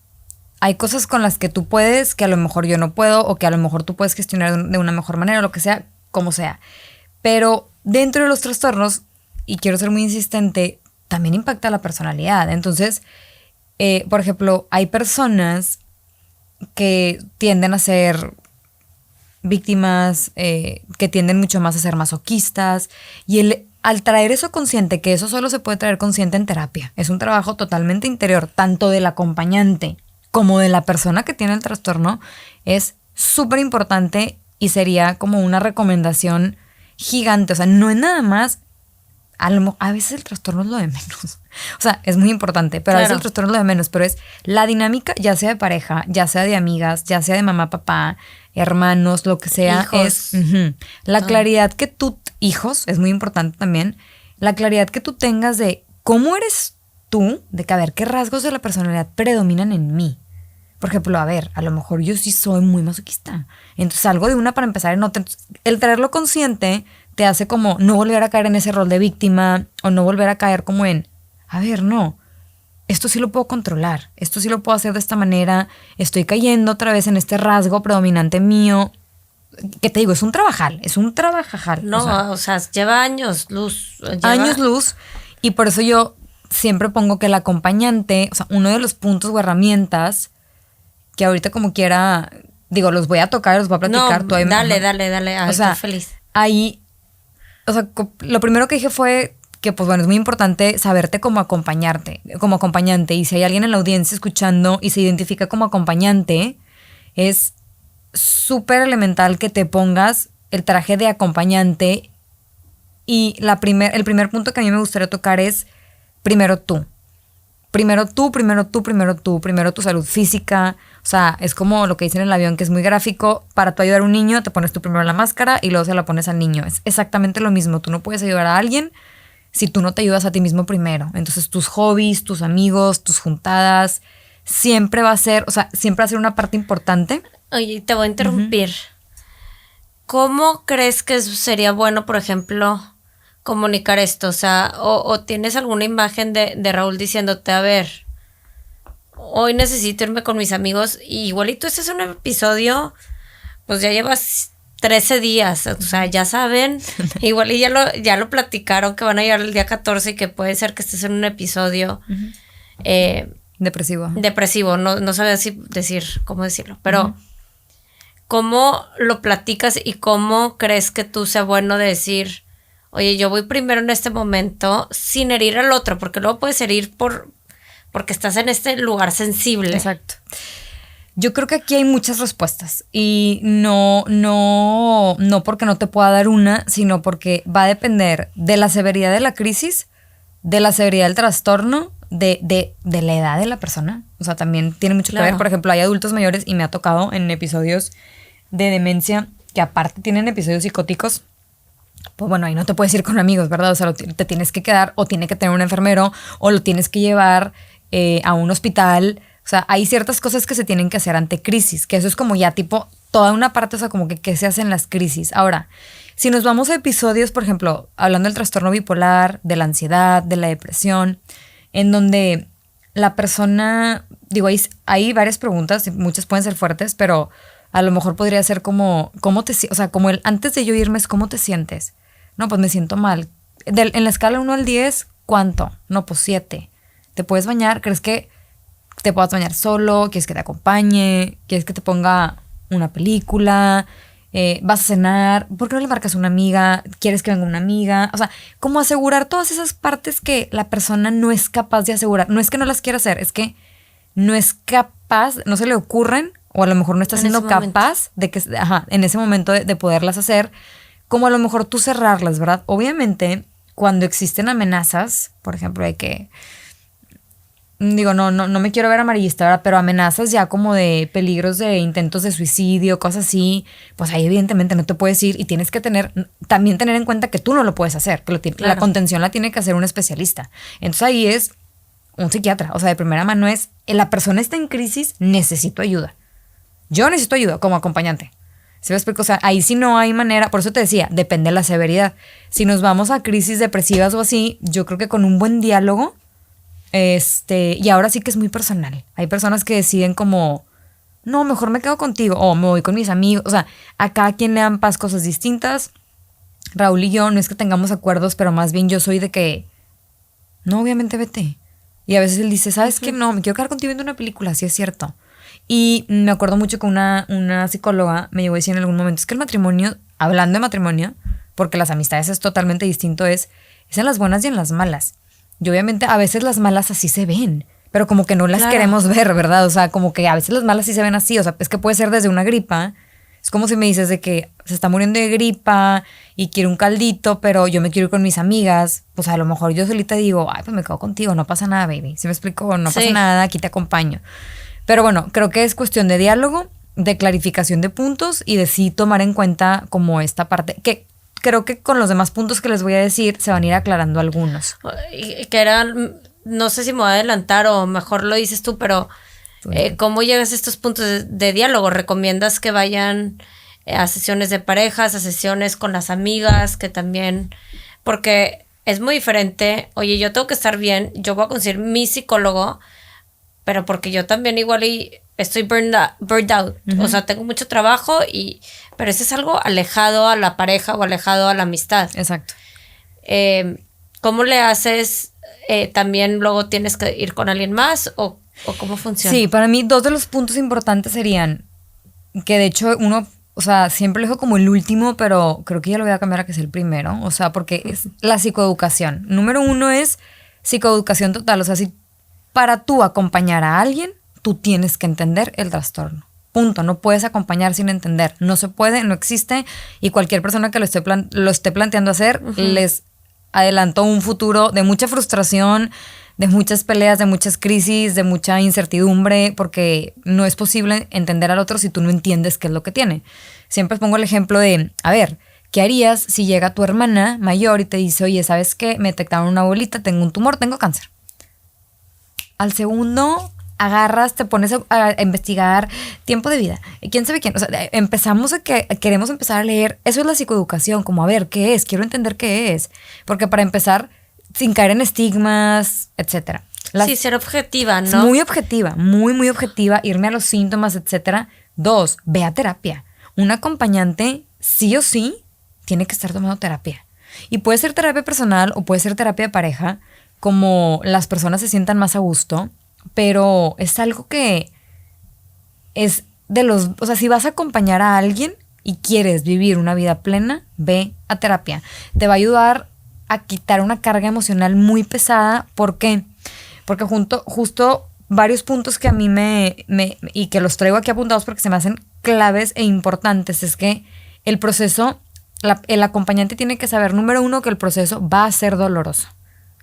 hay cosas con las que tú puedes, que a lo mejor yo no puedo, o que a lo mejor tú puedes gestionar de una mejor manera, o lo que sea, como sea. Pero dentro de los trastornos, y quiero ser muy insistente, también impacta la personalidad. Entonces, por ejemplo, hay personas que tienden a ser víctimas, que tienden mucho más a ser masoquistas, y al traer eso consciente, que eso solo se puede traer consciente en terapia, es un trabajo totalmente interior, tanto del acompañante como de la persona que tiene el trastorno, es súper importante y sería como una recomendación gigante. O sea, no es nada más, a veces el trastorno es lo de menos. O sea, es muy importante, pero a veces Claro. el trastorno es lo de menos, pero es la dinámica, ya sea de pareja, ya sea de amigas, ya sea de mamá, papá, hermanos, lo que sea, Hijos. es la claridad que tú, hijos, es muy importante también, la claridad que tú tengas de cómo eres tú, de que a ver qué rasgos de la personalidad predominan en mí. Por ejemplo, a ver, a lo mejor yo sí soy muy masoquista. Entonces salgo de una para empezar en otra. Entonces, el traerlo consciente te hace como no volver a caer en ese rol de víctima o no volver a caer como en, a ver, no, esto sí lo puedo controlar, esto sí lo puedo hacer de esta manera, estoy cayendo otra vez en este rasgo predominante mío. Que te digo, es un trabajal. no, o sea, lleva años luz. Años luz. Y por eso yo siempre pongo que el acompañante, o sea, uno de los puntos o herramientas que ahorita como quiera, digo, los voy a tocar, los voy a platicar. No, tú ahí- dale, ajá. dale. Ay, O sea, estoy feliz. ahí, o sea, lo primero que dije fue que, pues bueno, es muy importante saberte como acompañante. Y si hay alguien en la audiencia escuchando y se identifica como acompañante, es súper elemental que te pongas el traje de acompañante. Y el primer punto que a mí me gustaría tocar es primero tú. Primero tu salud física. O sea, es como lo que dicen en el avión, que es muy gráfico. Para tú ayudar a un niño, te pones tú primero la máscara y luego se la pones al niño. Es exactamente lo mismo. Tú no puedes ayudar a alguien si tú no te ayudas a ti mismo primero. Entonces, tus hobbies, tus amigos, tus juntadas, siempre va a ser una parte importante. Oye, te voy a interrumpir. ¿Cómo crees que sería bueno, por ejemplo, comunicar esto? O sea, o tienes alguna imagen de Raúl diciéndote, a ver, hoy necesito irme con mis amigos, y igualito este es un episodio, pues ya llevas 13 días, o sea, ya saben, igual y ya lo platicaron que van a llegar el día 14 y que puede ser que estés en un episodio Depresivo. depresivo, no sabía cómo decirlo, pero ¿cómo lo platicas y cómo crees que tú sea bueno de decir, oye, yo voy primero en este momento sin herir al otro? Porque luego puedes herir porque estás en este lugar sensible. Exacto. Yo creo que aquí hay muchas respuestas y no porque no te pueda dar una, sino porque va a depender de la severidad de la crisis, de la severidad del trastorno, de la edad de la persona. O sea, también tiene mucho que ver. Por ejemplo, hay adultos mayores y me ha tocado en episodios de demencia que aparte tienen episodios psicóticos. Pues bueno, ahí no te puedes ir con amigos, ¿verdad? O sea, te tienes que quedar o tiene que tener un enfermero o lo tienes que llevar a un hospital. O sea, hay ciertas cosas que se tienen que hacer ante crisis, que eso es como ya tipo toda una parte, o sea, como que qué se hace en las crisis. Ahora, si nos vamos a episodios, por ejemplo, hablando del trastorno bipolar, de la ansiedad, de la depresión, en donde la persona, digo, hay varias preguntas, muchas pueden ser fuertes, pero a lo mejor podría ser como, o sea, como antes de yo irme es ¿cómo te sientes? No, pues me siento mal. En la escala 1 al 10, ¿cuánto? No, pues 7. ¿Te puedes bañar? ¿Crees que te puedas bañar solo? ¿Quieres que te acompañe? ¿Quieres que te ponga una película? ¿Vas a cenar? ¿Por qué no le marcas a una amiga? ¿Quieres que venga una amiga? O sea, como asegurar todas esas partes que la persona no es capaz de asegurar. No es que no las quiera hacer, es que no es capaz, no se le ocurren, o a lo mejor no está siendo capaz de que, en ese momento de poderlas hacer, como a lo mejor tú cerrarlas, ¿verdad? Obviamente, cuando existen amenazas, por ejemplo, de que, digo, no me quiero ver amarillista, ¿verdad? Pero amenazas ya como de peligros de intentos de suicidio, cosas así, pues ahí evidentemente no te puedes ir y tienes que también tener en cuenta que tú no lo puedes hacer, que la contención la tiene que hacer un especialista. Entonces ahí es un psiquiatra, o sea, de primera mano es, la persona está en crisis, necesito ayuda. Yo necesito ayuda como acompañante. ¿Se me explica? O sea, ahí sí no hay manera, por eso te decía, depende de la severidad. Si nos vamos a crisis depresivas o así, yo creo que con un buen diálogo, y ahora sí que es muy personal. Hay personas que deciden como, no, mejor me quedo contigo, o me voy con mis amigos. O sea, a cada quien le dan paz cosas distintas. Raúl y yo no es que tengamos acuerdos, pero más bien yo soy de que, no, obviamente vete. Y a veces él dice, ¿sabes qué? No, me quiero quedar contigo viendo una película, sí es cierto. Y me acuerdo mucho que una psicóloga me llegó a decir en algún momento, es que el matrimonio, hablando de matrimonio, porque las amistades es totalmente distinto, es en las buenas y en las malas. Y obviamente a veces las malas así se ven, pero como que no las queremos ver, ¿verdad? O sea, como que a veces las malas sí se ven así, o sea, es que puede ser desde una gripa. Es como si me dices de que se está muriendo de gripa y quiere un caldito, pero yo me quiero ir con mis amigas. Pues a lo mejor yo solita digo, ay, pues me quedo contigo, no pasa nada, baby. ¿Sí me explico? No pasa nada, aquí te acompaño. Pero bueno, creo que es cuestión de diálogo, de clarificación de puntos y de sí tomar en cuenta como esta parte, que creo que con los demás puntos que les voy a decir se van a ir aclarando algunos. Que eran, no sé si me voy a adelantar o mejor lo dices tú, pero ¿cómo llegas a estos puntos de diálogo? ¿Recomiendas que vayan a sesiones de parejas, a sesiones con las amigas, que también, porque es muy diferente, oye, yo tengo que estar bien, yo voy a conseguir mi psicólogo, pero porque yo también igual estoy burned out. O sea, tengo mucho trabajo pero eso es algo alejado a la pareja o alejado a la amistad. Exacto. ¿Cómo le haces? ¿También luego tienes que ir con alguien más o cómo funciona? Sí, para mí 2 de los puntos importantes serían que de hecho uno, o sea, siempre lo dejo como el último, pero creo que ya lo voy a cambiar a que es el primero. O sea, porque es la psicoeducación. Número 1 es psicoeducación total. O sea, si para tú acompañar a alguien, tú tienes que entender el trastorno. Punto. No puedes acompañar sin entender. No se puede, no existe. Y cualquier persona que lo esté planteando hacer, les adelantó un futuro de mucha frustración, de muchas peleas, de muchas crisis, de mucha incertidumbre, porque no es posible entender al otro si tú no entiendes qué es lo que tiene. Siempre pongo el ejemplo de, a ver, ¿qué harías si llega tu hermana mayor y te dice, oye, ¿sabes qué? Me detectaron una bolita, tengo un tumor, tengo cáncer. Al segundo agarras, te pones a investigar tiempo de vida, quién sabe quién, o sea, queremos empezar a leer, eso es la psicoeducación, como a ver, ¿qué es? Quiero entender qué es, porque para empezar, sin caer en estigmas, etcétera. Sí, ser objetiva, ¿no? Muy objetiva, muy objetiva, irme a los síntomas, etcétera. 2, ve a terapia. Un acompañante, sí o sí, tiene que estar tomando terapia. Y puede ser terapia personal o puede ser terapia de pareja, como las personas se sientan más a gusto, pero es algo que es o sea, si vas a acompañar a alguien y quieres vivir una vida plena, ve a terapia. Te va a ayudar a quitar una carga emocional muy pesada. ¿Por qué? Porque justo varios puntos que a mí y que los traigo aquí apuntados porque se me hacen claves e importantes, es que el proceso, el acompañante tiene que saber, número 1, que el proceso va a ser doloroso.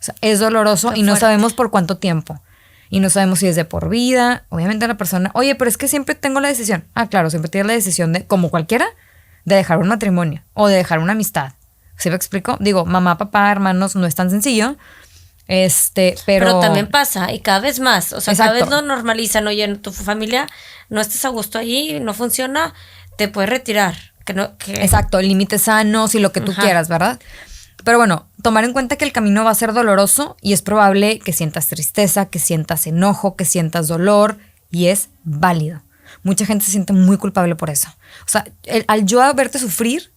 O sea, es doloroso y no sabemos por cuánto tiempo. Y no sabemos si es de por vida. Obviamente la persona, oye, pero es que siempre tengo la decisión. Ah, claro, siempre tienes la decisión de, como cualquiera, de dejar un matrimonio o de dejar una amistad. ¿Sí me explico? Digo, mamá, papá, hermanos, no es tan sencillo. Pero también pasa y cada vez más. O sea, exacto. cada vez lo normalizan. Oye, en tu familia no estás a gusto ahí, no funciona, te puedes retirar. Exacto, límites sanos y lo que tú quieras, ¿verdad? Pero bueno, tomar en cuenta que el camino va a ser doloroso y es probable que sientas tristeza, que sientas enojo, que sientas dolor y es válido. Mucha gente se siente muy culpable por eso. O sea, al yo verte sufrir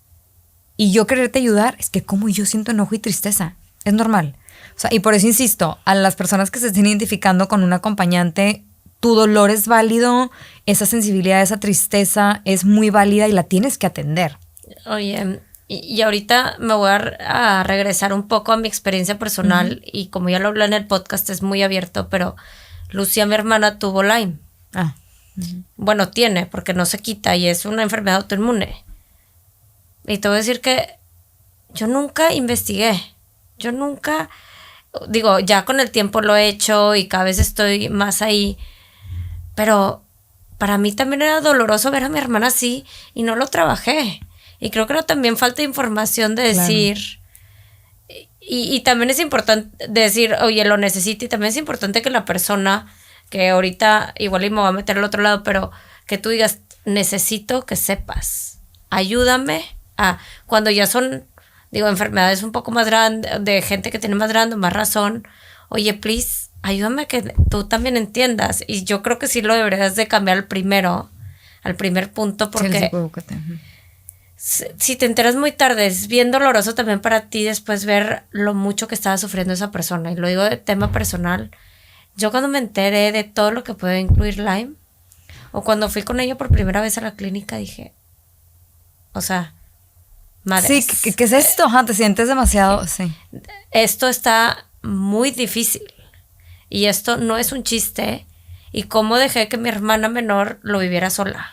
y yo quererte ayudar, es que como yo siento enojo y tristeza, es normal. O sea, y por eso insisto, a las personas que se estén identificando con un acompañante, tu dolor es válido, esa sensibilidad, esa tristeza es muy válida y la tienes que atender. Oye, y ahorita me voy a regresar un poco a mi experiencia personal y como ya lo hablé en el podcast es muy abierto, pero Lucía, mi hermana, tuvo Lyme. Bueno, tiene, porque no se quita y es una enfermedad autoinmune. Y te voy a decir que yo nunca investigué, digo, ya con el tiempo lo he hecho y cada vez estoy más ahí, pero para mí también era doloroso ver a mi hermana así y no lo trabajé. Y creo que también falta información de decir, claro. Y también es importante decir, oye, lo necesito, y también es importante que la persona, que ahorita igual y me va a meter al otro lado, pero que tú digas, necesito que sepas, ayúdame a, cuando ya son, digo, enfermedades un poco más grandes, de gente que tiene más grande, más razón, oye, please, ayúdame a que tú también entiendas. Y yo creo que sí lo deberías de cambiar al primer punto, porque si te enteras muy tarde, es bien doloroso también para ti después ver lo mucho que estaba sufriendo esa persona. Y lo digo de tema personal. Yo cuando me enteré de todo lo que puede incluir Lyme, o cuando fui con ella por primera vez a la clínica, dije, o sea, madres. Sí, ¿qué es esto? Te sientes demasiado, sí. Esto está muy difícil. Y esto no es un chiste. Y cómo dejé que mi hermana menor lo viviera sola.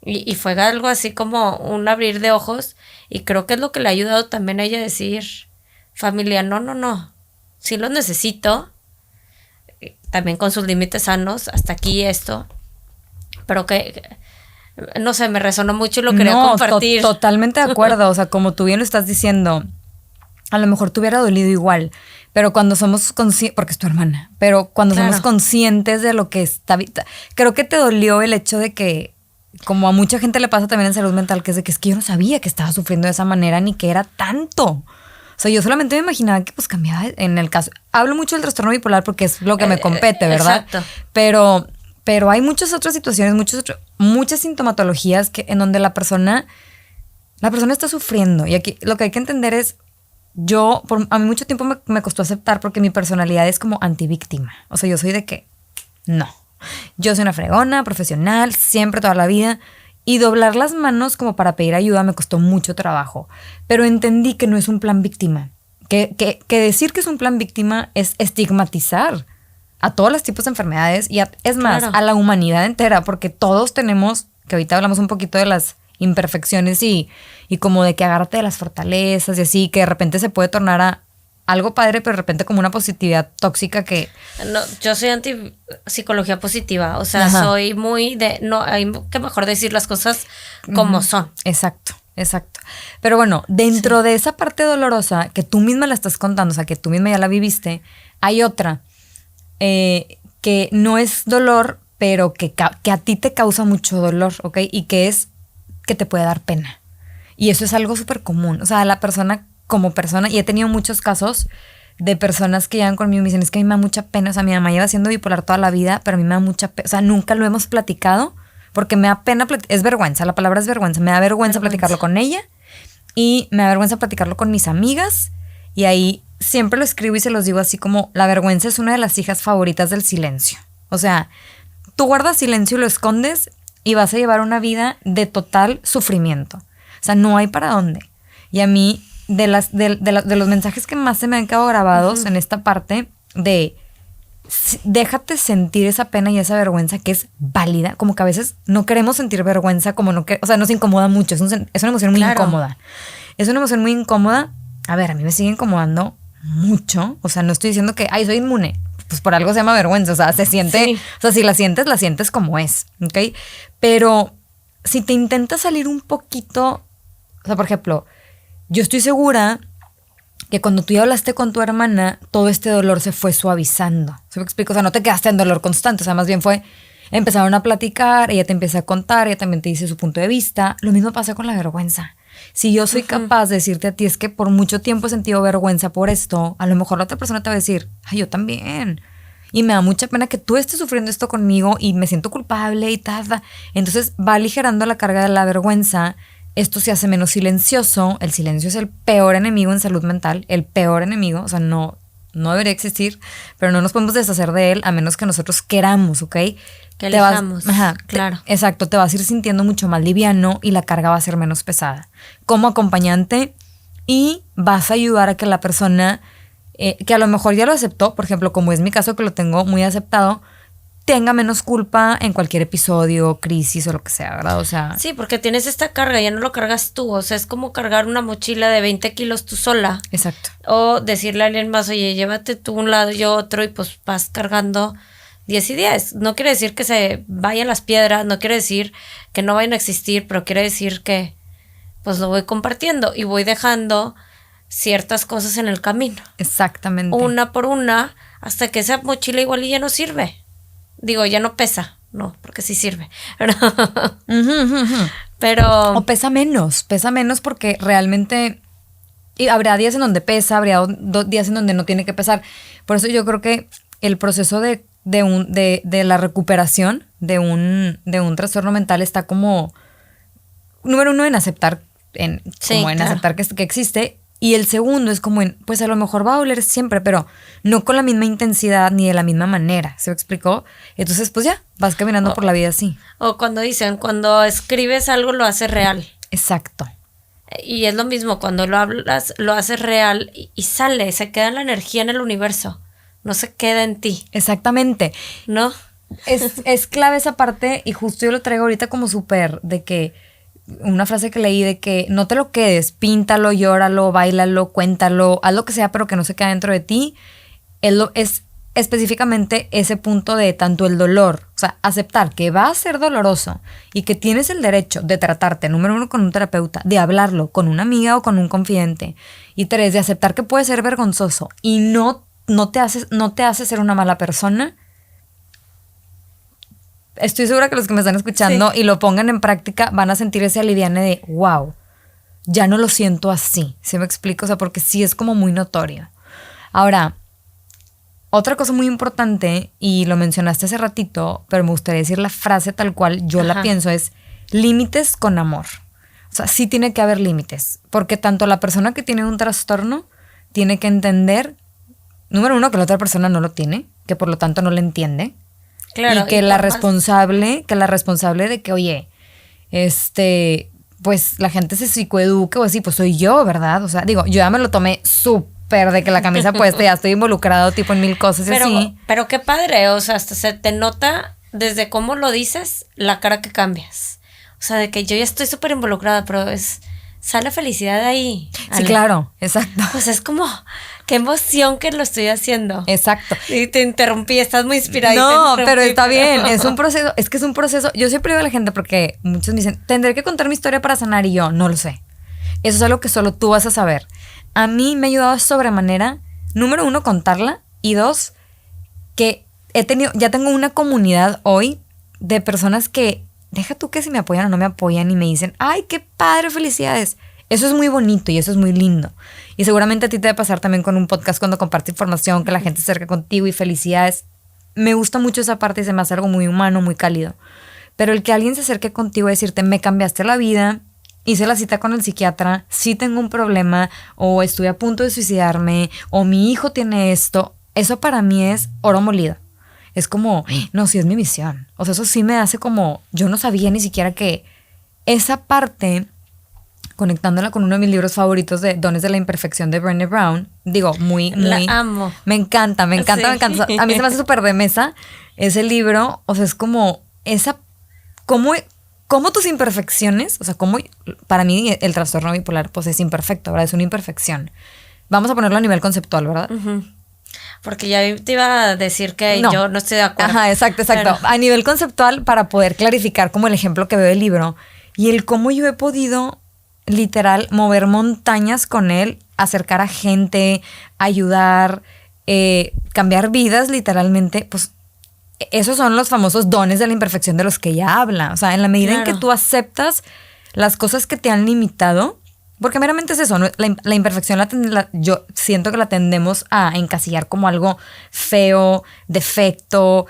Y fue algo así como un abrir de ojos. Y creo que es lo que le ha ayudado también a ella a decir, familia, no. Sí lo necesito. También con sus límites sanos. Hasta aquí esto. Pero que no sé, me resonó mucho y lo quería compartir. Totalmente de acuerdo. O sea, como tú bien lo estás diciendo, a lo mejor te hubiera dolido igual. Pero cuando somos conscientes, porque es tu hermana, pero cuando somos conscientes de lo que está, creo que te dolió el hecho de que, como a mucha gente le pasa también en salud mental, que es de que es que yo no sabía que estaba sufriendo de esa manera ni que era tanto. O sea, yo solamente me imaginaba que pues cambiaba en el caso. Hablo mucho del trastorno bipolar porque es lo que me compete, ¿verdad? Exacto. Pero hay muchas otras situaciones, muchas sintomatologías en donde la persona está sufriendo. Y aquí lo que hay que entender es, a mí mucho tiempo me costó aceptar porque mi personalidad es como antivíctima. O sea, yo soy de que, no. Yo soy una fregona, profesional, siempre, toda la vida. Y doblar las manos como para pedir ayuda me costó mucho trabajo. Pero entendí que no es un plan víctima. Que decir que es un plan víctima es estigmatizar a todos los tipos de enfermedades y es más, a la humanidad entera. Porque todos tenemos, que ahorita hablamos un poquito de las imperfecciones y como de que agárrate de las fortalezas y así, que de repente se puede tornar a algo padre, pero de repente como una positividad tóxica que... No, yo soy anti psicología positiva, o sea, soy muy de... No, hay que mejor decir las cosas como son. Exacto. Pero bueno, dentro de esa parte dolorosa que tú misma la estás contando, o sea, que tú misma ya la viviste, hay otra que no es dolor, pero que a ti te causa mucho dolor, ¿ok? Y que es que te puede dar pena. Y eso es algo súper común. O sea, la persona como persona, y he tenido muchos casos de personas que llegan conmigo y me dicen, es que a mí me da mucha pena. O sea, mi mamá lleva siendo bipolar toda la vida, pero a mí me da mucha pena. O sea, nunca lo hemos platicado porque me da pena. Es vergüenza, la palabra es vergüenza. Me da vergüenza platicarlo con ella y me da vergüenza platicarlo con mis amigas. Y ahí siempre lo escribo y se los digo así como, la vergüenza es una de las hijas favoritas del silencio. O sea, tú guardas silencio y lo escondes y vas a llevar una vida de total sufrimiento. O sea, no hay para dónde. Y a mí, de los mensajes que más se me han quedado grabados en esta parte de déjate sentir esa pena y esa vergüenza que es válida. Como que a veces no queremos sentir vergüenza, o sea, nos incomoda mucho. Es una emoción muy incómoda. Es una emoción muy incómoda. A ver, a mí me sigue incomodando mucho. O sea, no estoy diciendo que, ay, soy inmune. Pues por algo se llama vergüenza. O sea, se siente, Sí. o sea, si la sientes como es, ¿ok? Pero si te intentas salir un poquito, o sea, por ejemplo, yo estoy segura que cuando tú ya hablaste con tu hermana, todo este dolor se fue suavizando. ¿Se me explico? O sea, no te quedaste en dolor constante. O sea, más bien empezaron a platicar, ella te empieza a contar, ella también te dice su punto de vista. Lo mismo pasa con la vergüenza. Si yo soy capaz de decirte a ti, es que por mucho tiempo he sentido vergüenza por esto, a lo mejor la otra persona te va a decir, ay, yo también. Y me da mucha pena que tú estés sufriendo esto conmigo y me siento culpable y tal. Entonces va aligerando la carga de la vergüenza. Esto se hace menos silencioso. El silencio es el peor enemigo en salud mental. El peor enemigo. O sea, no debería existir, pero no nos podemos deshacer de él a menos que nosotros queramos, ¿ok? Que elijamos. Claro. Exacto, te vas a ir sintiendo mucho más liviano y la carga va a ser menos pesada. Como acompañante, y vas a ayudar a que la persona, que a lo mejor ya lo aceptó, por ejemplo, como es mi caso que lo tengo muy aceptado, tenga menos culpa en cualquier episodio, crisis o lo que sea, ¿verdad? O sea... Sí, porque tienes esta carga, ya no lo cargas tú. O sea, es como cargar una mochila de 20 kilos tú sola. Exacto. O decirle a alguien más, oye, llévate tú un lado y yo otro, y pues vas cargando 10 y 10. No quiere decir que se vayan las piedras, no quiere decir que no vayan a existir, pero quiere decir que pues lo voy compartiendo y voy dejando ciertas cosas en el camino. Exactamente. Una por una, hasta que esa mochila igual ya no sirve. Digo, ya no pesa, no, porque sí sirve. Pero... O pesa menos porque realmente... Y habrá días en donde pesa, habría días en donde no tiene que pesar. Por eso yo creo que el proceso de la recuperación de un trastorno mental está como... Número uno, en aceptar, aceptar que existe. Y el segundo es como pues a lo mejor va a doler siempre, pero no con la misma intensidad ni de la misma manera. ¿Se me explicó? Entonces, pues ya, vas caminando por la vida así. O cuando dicen, cuando escribes algo lo haces real. Exacto. Y es lo mismo, cuando lo hablas, lo haces real y sale, se queda la energía en el universo. No se queda en ti. Exactamente. ¿No? Es clave esa parte, y justo yo lo traigo ahorita como súper de que... Una frase que leí de que no te lo quedes, píntalo, llóralo, báilalo, cuéntalo, haz lo que sea, pero que no se quede dentro de ti. Es específicamente ese punto de tanto el dolor, o sea, aceptar que va a ser doloroso y que tienes el derecho de tratarte, número uno, con un terapeuta, de hablarlo con una amiga o con un confidente, y tres, de aceptar que puede ser vergonzoso y no te hace ser una mala persona. Estoy segura que los que me están escuchando y lo pongan en práctica van a sentir ese aliviane de wow, ya no lo siento así. ¿Sí me explico? O sea, porque sí es como muy notorio. Ahora, otra cosa muy importante, y lo mencionaste hace ratito, pero me gustaría decir la frase tal cual yo la pienso, es límites con amor. O sea, sí tiene que haber límites, porque tanto la persona que tiene un trastorno tiene que entender, número uno, que la otra persona no lo tiene, que por lo tanto no le entiende. Claro, y que la responsable de que, oye, pues la gente se psicoeduque o así, pues soy yo, ¿verdad? O sea, digo, yo ya me lo tomé súper de que la camisa puesta, ya estoy involucrado tipo en mil cosas y así. Pero qué padre, o sea, hasta se te nota desde cómo lo dices, la cara que cambias. O sea, de que yo ya estoy súper involucrada, pero sale felicidad de ahí. Sí, claro, exacto. Pues es como, qué emoción que lo estoy haciendo. Exacto. Y te interrumpí, estás muy inspirada. No, pero está bien, es un proceso, yo siempre digo a la gente, porque muchos me dicen, tendré que contar mi historia para sanar, y yo, no lo sé. Eso es algo que solo tú vas a saber. A mí me ha ayudado sobremanera, número uno, contarla, y dos, que ya tengo una comunidad hoy de personas que, deja tú que si me apoyan o no me apoyan, y me dicen, ay, qué padre, felicidades. Eso es muy bonito y eso es muy lindo. Y seguramente a ti te va a pasar también con un podcast cuando compartes información, que la gente se acerca contigo y felicidades. Me gusta mucho esa parte y se me hace algo muy humano, muy cálido. Pero el que alguien se acerque contigo a decirte, me cambiaste la vida, hice la cita con el psiquiatra, sí tengo un problema, o estoy a punto de suicidarme, o mi hijo tiene esto, eso para mí es oro molido. Es como, no, sí es mi misión. O sea, eso sí me hace como, yo no sabía ni siquiera que esa parte, conectándola con uno de mis libros favoritos de Dones de la Imperfección de Brené Brown, digo, muy... La amo. Me encanta. Sí. Me encanta. A mí se me hace súper de mesa ese libro. O sea, es como esa... Cómo tus imperfecciones, o sea, cómo... Para mí el trastorno bipolar pues es imperfecto, ¿verdad? Es una imperfección. Vamos a ponerlo a nivel conceptual, ¿verdad? Porque ya te iba a decir que yo no estoy de acuerdo. Ajá, exacto. Pero a nivel conceptual, para poder clarificar como el ejemplo que veo del libro y el cómo yo he podido literal mover montañas con él, acercar a gente, ayudar, cambiar vidas literalmente, pues esos son los famosos dones de la imperfección de los que ella habla. O sea, en la medida en que tú aceptas las cosas que te han limitado, porque meramente es eso, ¿no? La imperfección yo siento que la tendemos a encasillar como algo feo, defecto,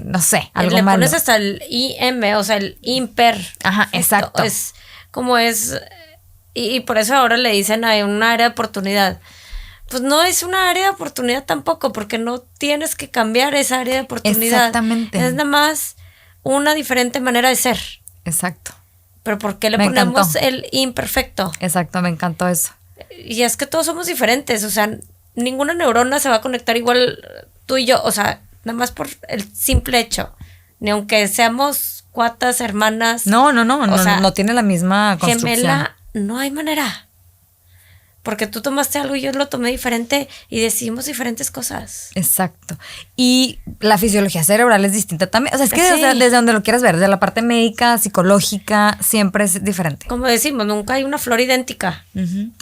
no sé, algo le malo. Le pones hasta el IM, o sea, el imper. Ajá, exacto. Es como es, y por eso ahora le dicen hay un área de oportunidad. Pues no es una área de oportunidad tampoco, porque no tienes que cambiar esa área de oportunidad. Exactamente. Es nada más una diferente manera de ser. Exacto. Pero ¿por qué le ponemos el imperfecto? Exacto, me encantó eso. Y es que todos somos diferentes, o sea, ninguna neurona se va a conectar igual tú y yo, o sea, nada más por el simple hecho. Ni aunque seamos cuatas, hermanas. No tiene la misma construcción. Gemela, no hay manera. Porque tú tomaste algo y yo lo tomé diferente y decidimos diferentes cosas. Exacto. Y la fisiología cerebral es distinta también. O sea, es que desde donde lo quieras ver, desde la parte médica, psicológica, siempre es diferente. Como decimos, nunca hay una flor idéntica.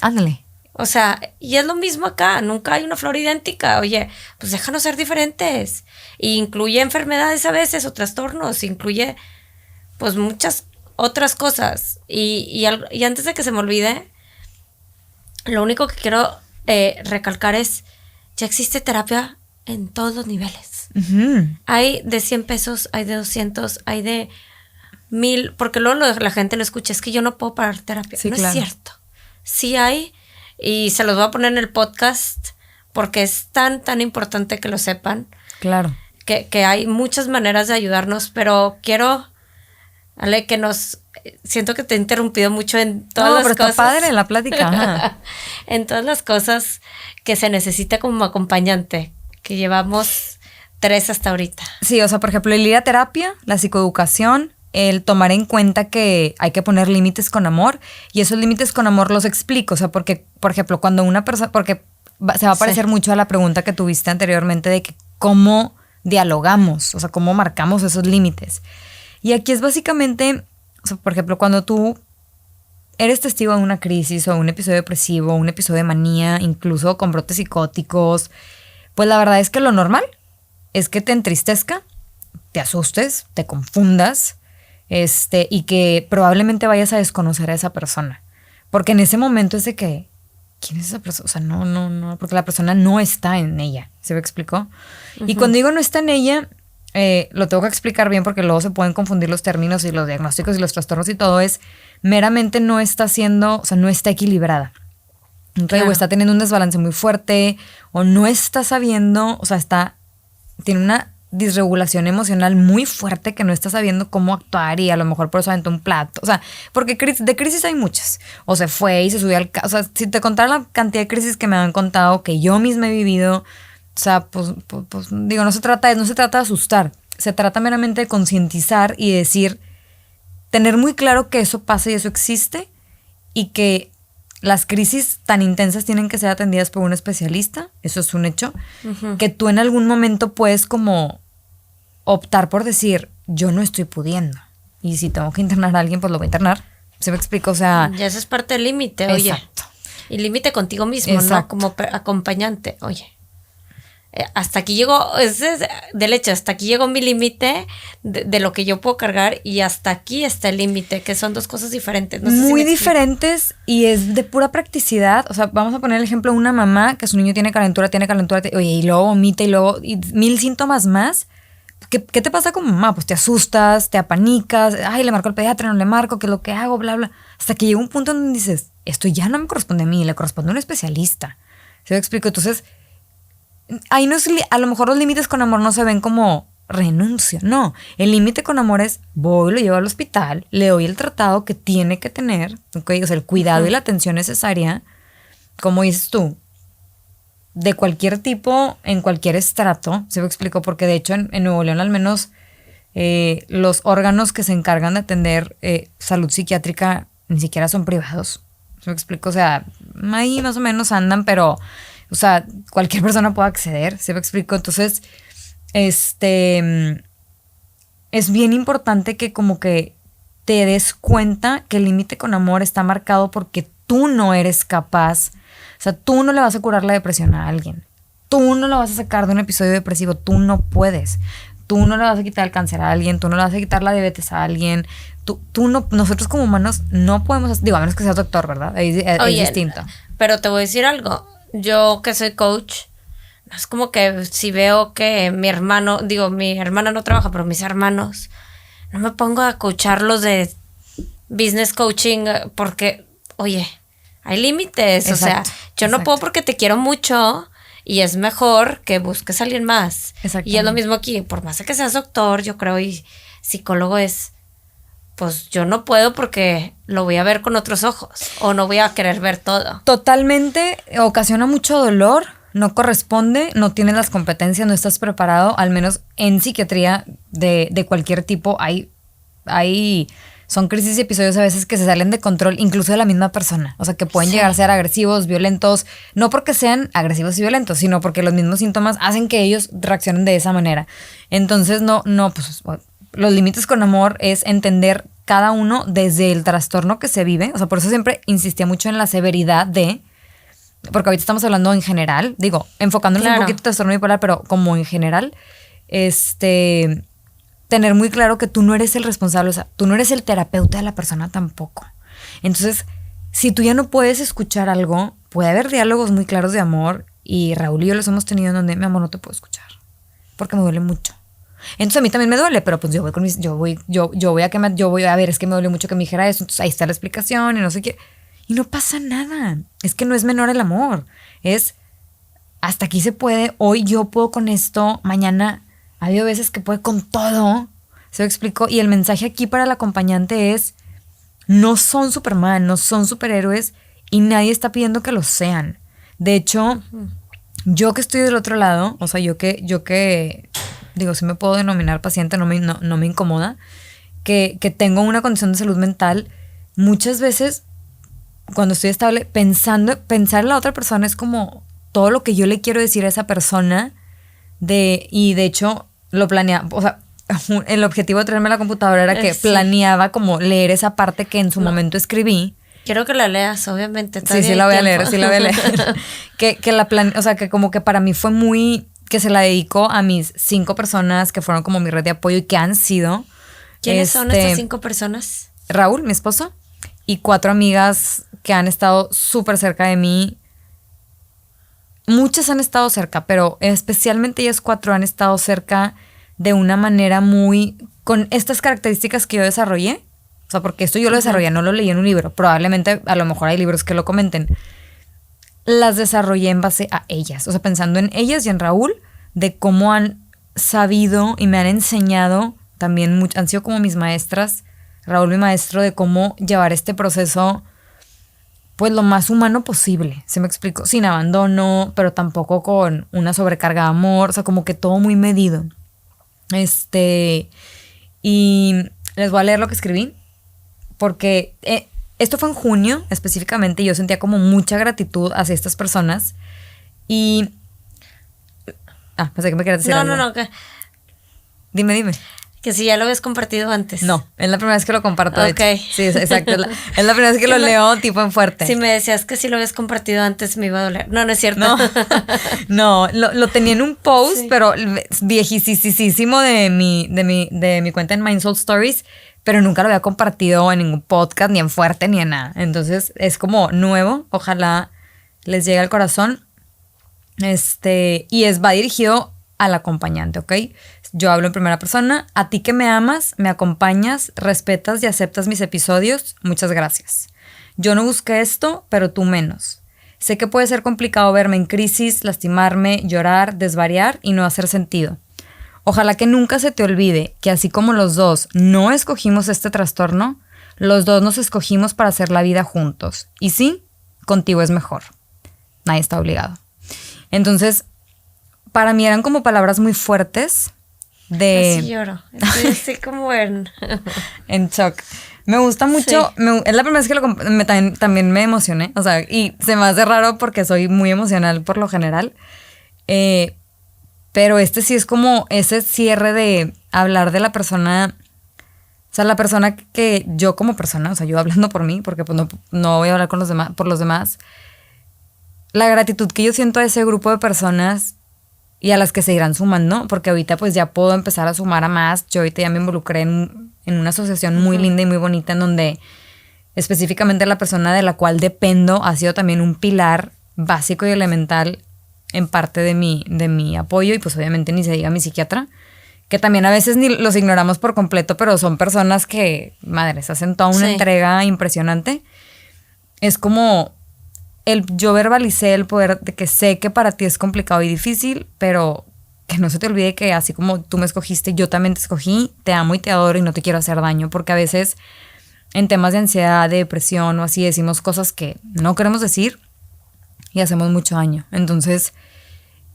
Ándale. O sea, y es lo mismo acá, nunca hay una flor idéntica. Oye, pues déjanos ser diferentes. Y incluye enfermedades a veces o trastornos, incluye pues muchas otras cosas. Y antes de que se me olvide, lo único que quiero recalcar es, ya existe terapia en todos los niveles. Hay de 100 pesos, hay de 200, hay de 1000, porque luego la gente lo escucha, es que yo no puedo pagar terapia. Sí, no claro. Es cierto. Sí hay, y se los voy a poner en el podcast, porque es tan importante que lo sepan. Claro. Que hay muchas maneras de ayudarnos, pero quiero, Ale, que siento que te he interrumpido mucho en todas las cosas. No, pero está padre la plática. Ajá. En todas las cosas que se necesita como acompañante, que llevamos 3 hasta ahorita. Sí, o sea, por ejemplo, el ir a terapia, la psicoeducación, el tomar en cuenta que hay que poner límites con amor, y esos límites con amor los explico, o sea, porque, por ejemplo, cuando una persona, porque se va a parecer mucho a la pregunta que tuviste anteriormente de que cómo dialogamos, o sea, cómo marcamos esos límites. Y aquí es básicamente, o sea, por ejemplo, cuando tú eres testigo de una crisis o un episodio depresivo, un episodio de manía, incluso con brotes psicóticos, pues la verdad es que lo normal es que te entristezca, te asustes, te confundas, y que probablemente vayas a desconocer a esa persona. Porque en ese momento es de que, ¿quién es esa persona? O sea, no, porque la persona no está en ella. ¿Se me explicó? Y cuando digo no está en ella, lo tengo que explicar bien porque luego se pueden confundir los términos y los diagnósticos y los trastornos y todo. Es meramente no está siendo, o sea, no está equilibrada. Entonces, claro. O está teniendo un desbalance muy fuerte, o no está sabiendo, o sea, tiene una disregulación emocional muy fuerte que no está sabiendo cómo actuar, y a lo mejor por eso aventó un plato. O sea, porque de crisis hay muchas. O se fue y se subió al... O sea, si te contara la cantidad de crisis que me han contado, que yo misma he vivido, o sea, pues digo, no se trata de asustar. Se trata meramente de concientizar y decir, tener muy claro que eso pasa y eso existe, y que las crisis tan intensas tienen que ser atendidas por un especialista, eso es un hecho, que tú en algún momento puedes como optar por decir, yo no estoy pudiendo, y si tengo que internar a alguien, pues lo voy a internar. ¿Se me explica? O sea... Ya eso es parte del límite, oye. Exacto. Y límite contigo mismo, exacto. ¿No? Como acompañante, oye. Hasta aquí llegó, del hecho, hasta aquí llegó mi límite de lo que yo puedo cargar, y hasta aquí está el límite, que son 2 cosas diferentes. No sé muy diferentes, y es de pura practicidad. O sea, vamos a poner el ejemplo de una mamá que su niño tiene calentura, oye, y luego vomita, y 1000 síntomas más. ¿Qué te pasa como mamá? Pues te asustas, te apanicas, ay, le marco al pediatra, no le marco, ¿qué es lo que hago? Bla, bla. Hasta que llega un punto donde dices, esto ya no me corresponde a mí, le corresponde a un especialista. ¿Se me explico? Entonces... ahí no es, a lo mejor los límites con amor no se ven como renuncio, no. El límite con amor es, voy, lo llevo al hospital, le doy el tratado que tiene que tener, ¿okay? O sea, el cuidado y la atención necesaria, como dices tú, de cualquier tipo, en cualquier estrato. ¿Se me explicó? Porque de hecho en Nuevo León al menos los órganos que se encargan de atender salud psiquiátrica ni siquiera son privados. ¿Se ¿Se me explico? O sea, ahí más o menos andan, pero, o sea, cualquier persona puede acceder, ¿se me explico? Entonces, es bien importante que como que te des cuenta que el límite con amor está marcado porque tú no eres capaz. O sea, tú no le vas a curar la depresión a alguien. Tú no lo vas a sacar de un episodio depresivo. Tú no puedes. Tú no le vas a quitar el cáncer a alguien. Tú no le vas a quitar la diabetes a alguien. Tú no, nosotros como humanos no podemos, digo, a menos que seas doctor, ¿verdad? Es distinto. Pero te voy a decir algo. Yo que soy coach, no es como que si veo que mi hermano no trabaja, pero mis hermanos, no me pongo a coacharlos de business coaching porque, oye, hay límites. Exacto, o sea, yo no puedo porque te quiero mucho y es mejor que busques a alguien más. Y es lo mismo aquí, por más que seas doctor, yo creo, y psicólogo pues yo no puedo porque lo voy a ver con otros ojos o no voy a querer ver todo. Totalmente, ocasiona mucho dolor, no corresponde, no tienes las competencias, no estás preparado, al menos en psiquiatría de cualquier tipo son crisis y episodios a veces que se salen de control, incluso de la misma persona. O sea, que pueden llegar a ser agresivos, violentos, no porque sean agresivos y violentos, sino porque los mismos síntomas hacen que ellos reaccionen de esa manera. Entonces, pues los límites con amor es entender cada uno desde el trastorno que se vive. O sea, por eso siempre insistía mucho en la severidad porque ahorita estamos hablando en general, digo, enfocándonos un poquito en trastorno bipolar, pero como en general, tener muy claro que tú no eres el responsable, o sea, tú no eres el terapeuta de la persona tampoco. Entonces, si tú ya no puedes escuchar algo, puede haber diálogos muy claros de amor, y Raúl y yo los hemos tenido en donde, mi amor, no te puedo escuchar, porque me duele mucho. Entonces a mí también me duele, pero pues yo voy a ver, es que me duele mucho que me dijera eso, entonces ahí está la explicación y no sé qué. Y no pasa nada, es que no es menor el amor, es hasta aquí se puede, hoy yo puedo con esto, mañana ha habido veces que puede con todo, ¿se lo explico? Y el mensaje aquí para el acompañante es, no son Superman, no son superhéroes y nadie está pidiendo que lo sean. De hecho, yo que estoy del otro lado, o sea, yo que digo, sí me puedo denominar paciente, no me incomoda, que tengo una condición de salud mental, muchas veces cuando estoy estable, pensar en la otra persona es como todo lo que yo le quiero decir a esa persona, y de hecho lo planeaba, o sea, el objetivo de traerme a la computadora era que planeaba como leer esa parte que en su momento escribí. Quiero que la leas, obviamente. Sí la voy a leer. O sea, que como que para mí fue muy, que se la dedico a mis 5 personas que fueron como mi red de apoyo y que han sido. ¿Quiénes son estas 5 personas? Raúl, mi esposo, y 4 amigas que han estado súper cerca de mí. Muchas han estado cerca, pero especialmente ellas 4 han estado cerca de una manera con estas características que yo desarrollé. O sea, porque esto yo lo desarrollé, no lo leí en un libro. Probablemente, a lo mejor hay libros que lo comenten. Las desarrollé en base a ellas. O sea, pensando en ellas y en Raúl, de cómo han sabido y me han enseñado, también han sido como mis maestras. Raúl, mi maestro, de cómo llevar este proceso, pues lo más humano posible. ¿Se me explico? Sin abandono, pero tampoco con una sobrecarga de amor. O sea, como que todo muy medido. Y les voy a leer lo que escribí. Porque esto fue en junio específicamente y yo sentía como mucha gratitud hacia estas personas. Y... pensé que me querías decir algo. No. Dime. Que si ya lo habías compartido antes. No, es la primera vez que lo comparto. Ok. Sí, exacto. Es la primera vez que lo leo tipo en fuerte. Si me decías que si lo habías compartido antes me iba a doler. No es cierto. No, lo tenía en un post, sí, pero viejísimo de mi cuenta en Mind Soul Stories, pero nunca lo había compartido en ningún podcast, ni en fuerte, ni en nada. Entonces es como nuevo. Ojalá les llegue al corazón. Y va dirigido al acompañante, ¿ok? Yo hablo en primera persona. A ti que me amas, me acompañas, respetas y aceptas mis episodios, muchas gracias. Yo no busqué esto, pero tú menos. Sé que puede ser complicado verme en crisis, lastimarme, llorar, desvariar y no hacer sentido. Ojalá que nunca se te olvide que así como los dos no escogimos este trastorno, los dos nos escogimos para hacer la vida juntos. Y sí, contigo es mejor. Nadie está obligado. Entonces, para mí eran como palabras muy fuertes. Casi lloro. Estoy como en... en shock. Me gusta mucho, Sí. es la primera vez que también me emocioné, o sea, y se me hace raro porque soy muy emocional por lo general, pero este sí es como ese cierre de hablar de la persona, o sea, la persona que yo como persona, o sea, yo hablando por mí, porque pues no voy a hablar con los demás, por los demás, la gratitud que yo siento a ese grupo de personas y a las que se irán sumando, porque ahorita pues ya puedo empezar a sumar a más. Yo ahorita ya me involucré en una asociación muy linda y muy bonita en donde específicamente la persona de la cual dependo ha sido también un pilar básico y elemental en parte de mi apoyo, y pues obviamente ni se diga mi psiquiatra, que también a veces ni los ignoramos por completo, pero son personas que, madres, hacen toda una entrega impresionante. Es como yo verbalicé el poder de que sé que para ti es complicado y difícil, pero que no se te olvide que así como tú me escogiste, yo también te escogí, te amo y te adoro y no te quiero hacer daño, porque a veces en temas de ansiedad, de depresión o así decimos cosas que no queremos decir y hacemos mucho daño. Entonces,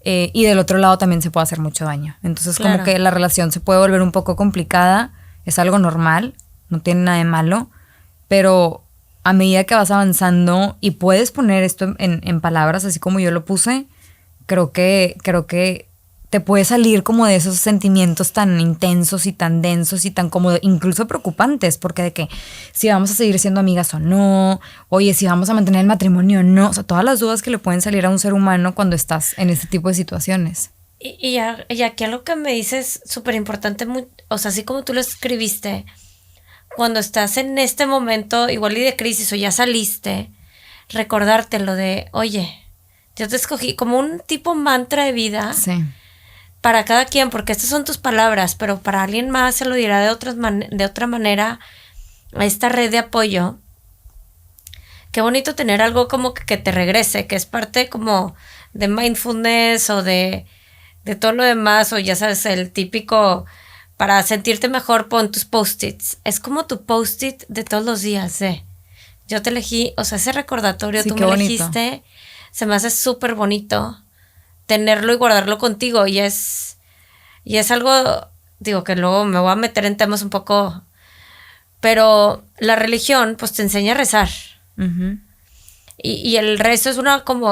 y del otro lado también se puede hacer mucho daño. Entonces, claro, como que la relación se puede volver un poco complicada, es algo normal, no tiene nada de malo, pero a medida que vas avanzando y puedes poner esto en palabras así como yo lo puse, creo que te puede salir como de esos sentimientos tan intensos y tan densos y tan como incluso preocupantes, porque de que si vamos a seguir siendo amigas o no, oye, si vamos a mantener el matrimonio o no, o sea, todas las dudas que le pueden salir a un ser humano cuando estás en este tipo de situaciones. Y aquí algo que me dices súper importante, o sea, así como tú lo escribiste, cuando estás en este momento igual y de crisis o ya saliste, recordártelo de, oye, yo te escogí como un tipo mantra de vida. Sí. Para cada quien, porque estas son tus palabras, pero para alguien más se lo dirá de otra manera a esta red de apoyo. Qué bonito tener algo como que te regrese, que es parte como de mindfulness o de todo lo demás, o ya sabes, el típico, para sentirte mejor pon tus post-its. Es como tu post-it de todos los días, yo te elegí, o sea, ese recordatorio, sí, tú me elegiste, se me hace súper bonito tenerlo y guardarlo contigo, y es algo, digo, que luego me voy a meter en temas un poco, pero la religión pues te enseña a rezar. Uh-huh. Y el rezo es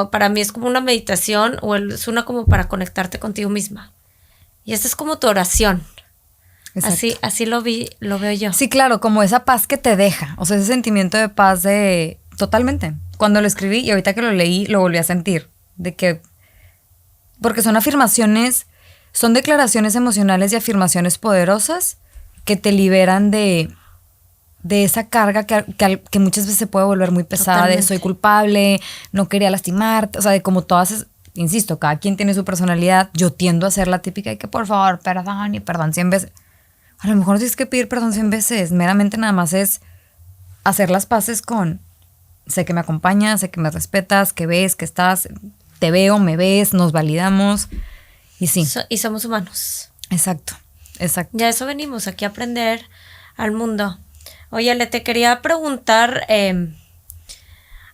para mí es como una meditación, o es una como para conectarte contigo misma, y esta es como tu oración. Así lo veo yo. Sí, claro, como esa paz que te deja, o sea, ese sentimiento de paz totalmente. Cuando lo escribí y ahorita que lo leí, lo volví a sentir, de que porque son afirmaciones, son declaraciones emocionales y afirmaciones poderosas que te liberan de esa carga que muchas veces se puede volver muy pesada. Totalmente. De soy culpable, no quería lastimarte, o sea, de como todas, insisto, cada quien tiene su personalidad. Yo tiendo a ser la típica de que por favor, perdón y perdón 100 veces. A lo mejor no tienes que pedir perdón 100 veces, meramente nada más es hacer las paces con, sé que me acompañas, sé que me respetas, que ves, que estás, te veo, me ves, nos validamos y sí. Y somos humanos. Exacto. Ya eso venimos aquí a aprender al mundo. Oye, Ale, te quería preguntar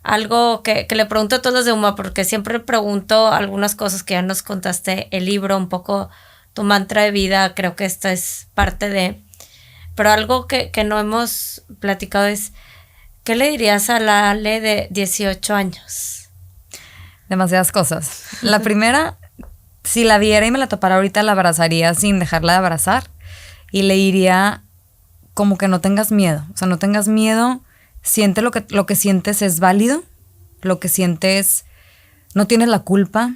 algo que le pregunto a todos los de UMA, porque siempre pregunto algunas cosas que ya nos contaste, el libro, un poco tu mantra de vida, creo que esta es parte de, pero algo que no hemos platicado es, ¿qué le dirías a la Ale de 18 años? Demasiadas cosas. La primera, si la viera y me la topara ahorita, la abrazaría sin dejarla de abrazar y le diría como que no tengas miedo. O sea, no tengas miedo, siente lo que sientes es válido, lo que sientes, no tienes la culpa,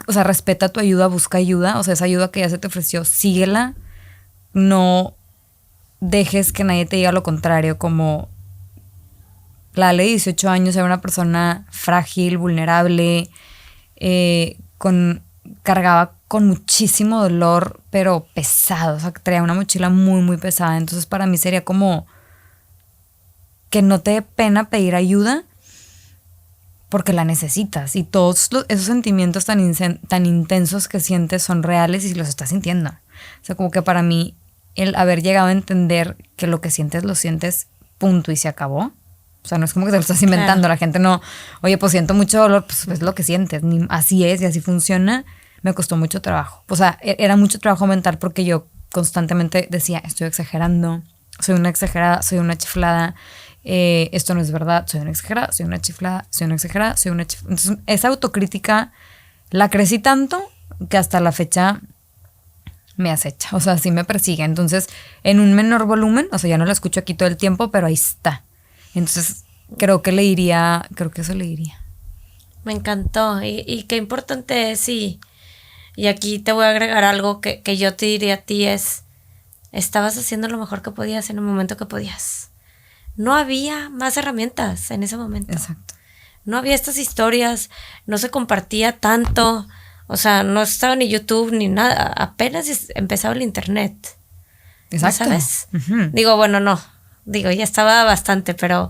o sea, respeta tu ayuda, busca ayuda, o sea, esa ayuda que ya se te ofreció, síguela, no dejes que nadie te diga lo contrario, como la Ale de 18 años era una persona frágil, vulnerable, cargaba con muchísimo dolor, pero pesado, o sea, traía una mochila muy, muy pesada. Entonces para mí sería como que no te dé pena pedir ayuda porque la necesitas, y todos esos sentimientos tan intensos que sientes son reales y los estás sintiendo. O sea, como que para mí el haber llegado a entender que lo que sientes lo sientes, punto, y se acabó. O sea, no es como que te lo estás inventando. Claro. La gente no, oye, pues siento mucho dolor, pues es lo que sientes. Así es y así funciona. Me costó mucho trabajo. O sea, era mucho trabajo mental porque yo constantemente decía, estoy exagerando, soy una exagerada, soy una chiflada, esto no es verdad, soy una exagerada, soy una chiflada, soy una exagerada, soy una chiflada. Entonces, esa autocrítica la crecí tanto que hasta la fecha me acecha, o sea, sí me persigue. Entonces, en un menor volumen, o sea, ya no la escucho aquí todo el tiempo, pero ahí está. Entonces, creo que eso le diría. Me encantó y qué importante es y aquí te voy a agregar algo que yo te diría a ti es, estabas haciendo lo mejor que podías en el momento que podías. No había más herramientas en ese momento. Exacto. No había estas historias, no se compartía tanto, o sea, no estaba ni YouTube ni nada, apenas empezaba el internet. Exacto. ¿Sabes? Uh-huh. Ya estaba bastante, pero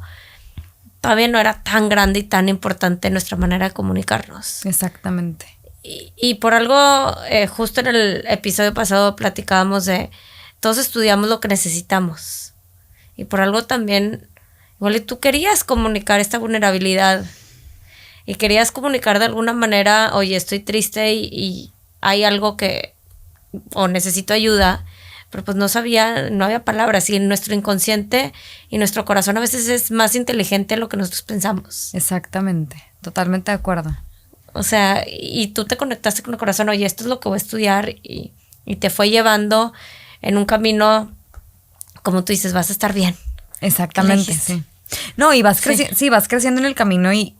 todavía no era tan grande y tan importante nuestra manera de comunicarnos. Exactamente. Y por algo, justo en el episodio pasado platicábamos de todos estudiamos lo que necesitamos. Y por algo también, igual y tú querías comunicar esta vulnerabilidad. Y querías comunicar de alguna manera, oye, estoy triste y hay algo o necesito ayuda. Pero pues no había palabras. Y en nuestro inconsciente y nuestro corazón a veces es más inteligente de lo que nosotros pensamos. Exactamente, totalmente de acuerdo. O sea, y tú te conectaste con el corazón, oye, esto es lo que voy a estudiar y te fue llevando en un camino, como tú dices, vas a estar bien. Exactamente, sí. No, y vas creciendo en el camino y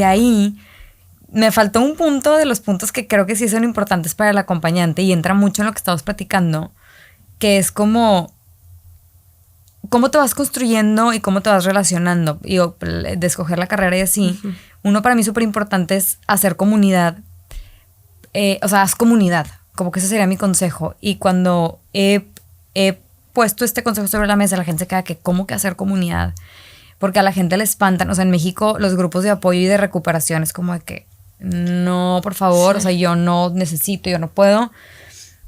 ahí me faltó un punto de los puntos que creo que sí son importantes para el acompañante y entra mucho en lo que estamos platicando, que es como cómo te vas construyendo y cómo te vas relacionando. Y de escoger la carrera y así. Uh-huh. Uno para mí súper importante es hacer comunidad. O sea, haz comunidad. Como que ese sería mi consejo. Y cuando he puesto este consejo sobre la mesa, la gente se queda que ¿cómo que hacer comunidad? Porque a la gente le espantan. O sea, en México los grupos de apoyo y de recuperación es como de que no, por favor, sí. O sea, yo no necesito, yo no puedo.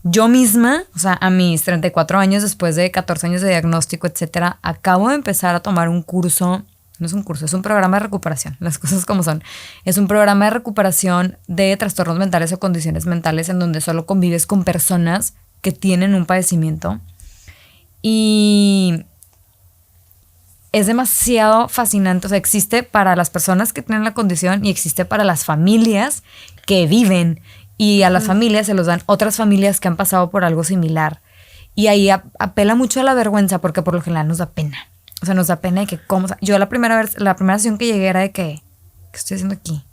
Yo misma, o sea, a mis 34 años, después de 14 años de diagnóstico, etcétera, acabo de empezar a tomar un curso. No es un curso, es un programa de recuperación, las cosas como son. Es un programa de recuperación de trastornos mentales o condiciones mentales en donde solo convives con personas que tienen un padecimiento. Y es demasiado fascinante. O sea, existe para las personas que tienen la condición y existe para las familias que viven. Y a las familias se los dan otras familias que han pasado por algo similar. Y ahí apela mucho a la vergüenza porque por lo general nos da pena. O sea, nos da pena de que cómo... Yo la primera sesión que llegué era de que ¿qué estoy haciendo aquí?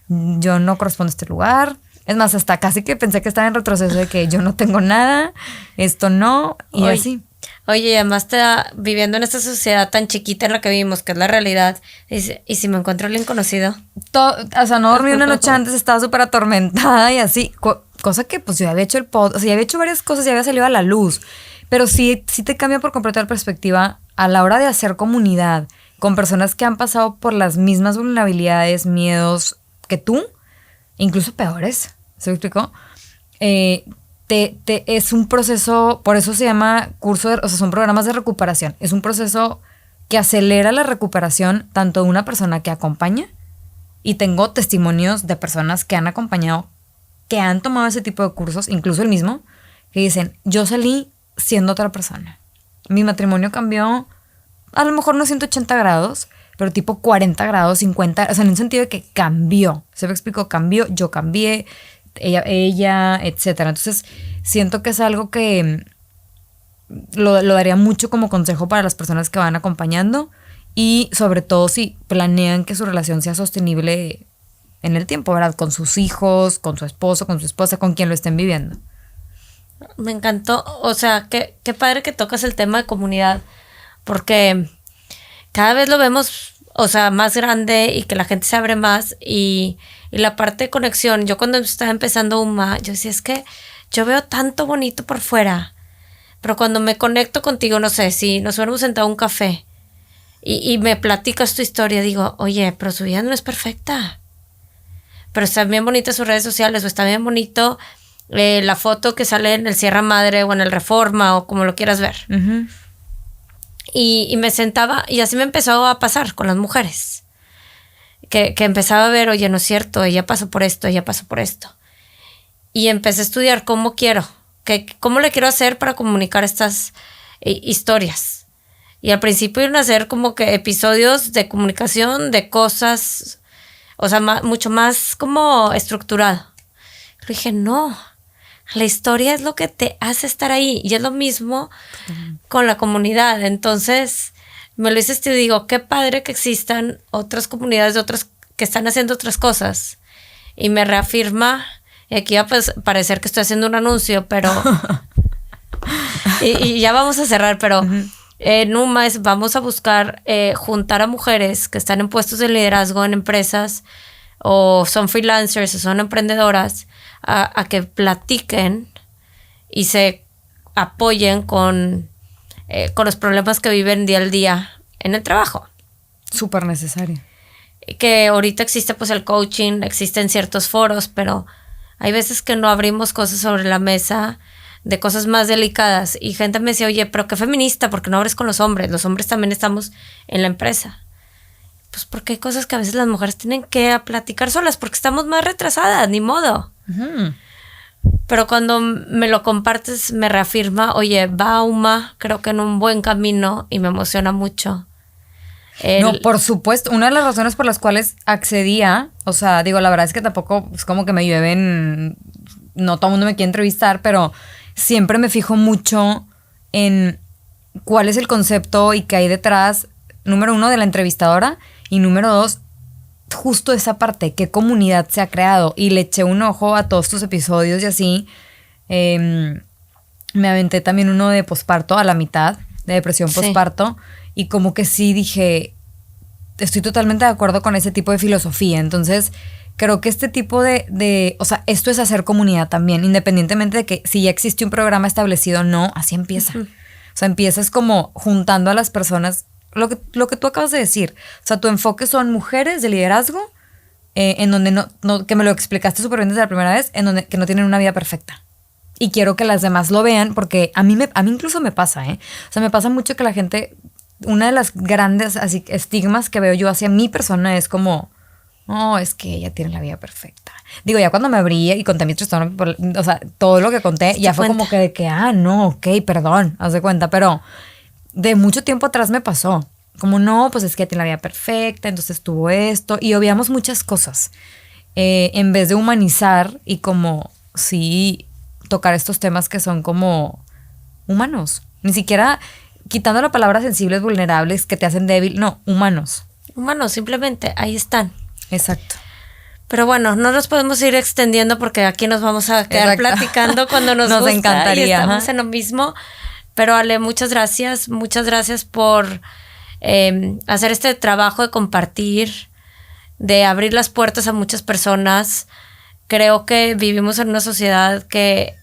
Yo no correspondo a este lugar. Es más, hasta casi que pensé que estaba en retroceso de que yo no tengo nada, esto no, y así. Oye, además viviendo en esta sociedad tan chiquita en la que vivimos, que es la realidad, ¿y si me encuentro a alguien conocido? O sea, no dormí una noche antes, estaba súper atormentada y así. Cosa que pues yo había hecho o sea, ya había hecho varias cosas, ya había salido a la luz. Pero sí te cambia por completo la perspectiva a la hora de hacer comunidad con personas que han pasado por las mismas vulnerabilidades, miedos que tú, incluso peores, ¿se me explicó? Es un proceso, por eso se llama o sea, son programas de recuperación. Es un proceso que acelera la recuperación tanto de una persona que acompaña, y tengo testimonios de personas que han acompañado, que han tomado ese tipo de cursos, incluso el mismo, que dicen, yo salí siendo otra persona. Mi matrimonio cambió, a lo mejor no 180 grados, pero tipo 40 grados, 50, o sea, en un sentido de que cambió. Se me explicó, cambió, yo cambié, ella, etcétera. Entonces, siento que es algo que lo daría mucho como consejo para las personas que van acompañando y sobre todo si planean que su relación sea sostenible en el tiempo, ¿verdad? Con sus hijos, con su esposo, con su esposa, con quien lo estén viviendo. Me encantó, o sea, qué padre que tocas el tema de comunidad, porque cada vez lo vemos, o sea, más grande y que la gente se abre más y la parte de conexión. Yo cuando estaba empezando UMA, yo decía, es que yo veo tanto bonito por fuera, pero cuando me conecto contigo, no sé, si nos hubiéramos sentado a un café y me platicas tu historia, digo, oye, pero su vida no es perfecta, pero están bien bonitas sus redes sociales o está bien bonito la foto que sale en el Sierra Madre o en el Reforma o como lo quieras ver. Uh-huh. Y me sentaba y así me empezó a pasar con las mujeres. Que empezaba a ver, oye, no es cierto, ella pasó por esto, ella pasó por esto. Y empecé a estudiar cómo quiero ¿cómo le quiero hacer para comunicar estas historias? Y al principio iban a ser como que episodios de comunicación de cosas, o sea, mucho más como estructurado. Pero dije, no, la historia es lo que te hace estar ahí. Y es lo mismo con la comunidad. Entonces, me lo dices y digo, qué padre que existan otras comunidades de otras que están haciendo otras cosas. Y me reafirma, y aquí va a parecer que estoy haciendo un anuncio, pero... y ya vamos a cerrar, pero... En un mes vamos a buscar juntar a mujeres que están en puestos de liderazgo en empresas o son freelancers o son emprendedoras a que platiquen y se apoyen con los problemas que viven día al día en el trabajo. Súper necesario. Que ahorita existe pues el coaching, existen ciertos foros, pero hay veces que no abrimos cosas sobre la mesa de cosas más delicadas. Y gente me decía, oye, pero qué feminista, ¿por qué no abres con los hombres? Los hombres también estamos en la empresa. Pues porque hay cosas que a veces las mujeres tienen que platicar solas porque estamos más retrasadas, ni modo. Pero cuando me lo compartes me reafirma, oye, va Uma, creo que en un buen camino y me emociona mucho. No, por supuesto. Una de las razones por las cuales accedía, o sea, digo, la verdad es que tampoco es como que me llueven, no todo el mundo me quiere entrevistar, pero siempre me fijo mucho en cuál es el concepto y qué hay detrás, número 1, de la entrevistadora, y número 2, justo esa parte, qué comunidad se ha creado. Y le eché un ojo a todos tus episodios y así. Me aventé también uno de posparto a la mitad, de depresión posparto, y como que sí dije, estoy totalmente de acuerdo con ese tipo de filosofía. Entonces, creo que este tipo o sea, esto es hacer comunidad también, independientemente de que si ya existe un programa establecido o no, así empieza. O sea, empiezas como juntando a las personas, lo que tú acabas de decir. O sea, tu enfoque son mujeres de liderazgo, en donde que me lo explicaste súper bien desde la primera vez, en donde que no tienen una vida perfecta. Y quiero que las demás lo vean, porque a mí incluso me pasa, O sea, me pasa mucho que la gente, una de las grandes así, estigmas que veo yo hacia mi persona es como, oh, es que ella tiene la vida perfecta. Digo, ya cuando me abrí y conté mi trastorno, o sea, todo lo que conté, ya fue como que de que, no, ok, perdón, haz de cuenta. Pero de mucho tiempo atrás me pasó. Como, no, pues es que ella tiene la vida perfecta, entonces tuvo esto. Y obviamos muchas cosas. En vez de humanizar y como, sí, tocar estos temas que son como humanos. Ni siquiera quitando la palabra sensibles, vulnerables, que te hacen débil. No, humanos. Humanos, simplemente, ahí están. Exacto. Pero bueno, no nos podemos ir extendiendo porque aquí nos vamos a quedar platicando cuando nos gusta encantaría, y estamos en lo mismo. Pero Ale, muchas gracias por hacer este trabajo de compartir, de abrir las puertas a muchas personas. Creo que vivimos en una sociedad que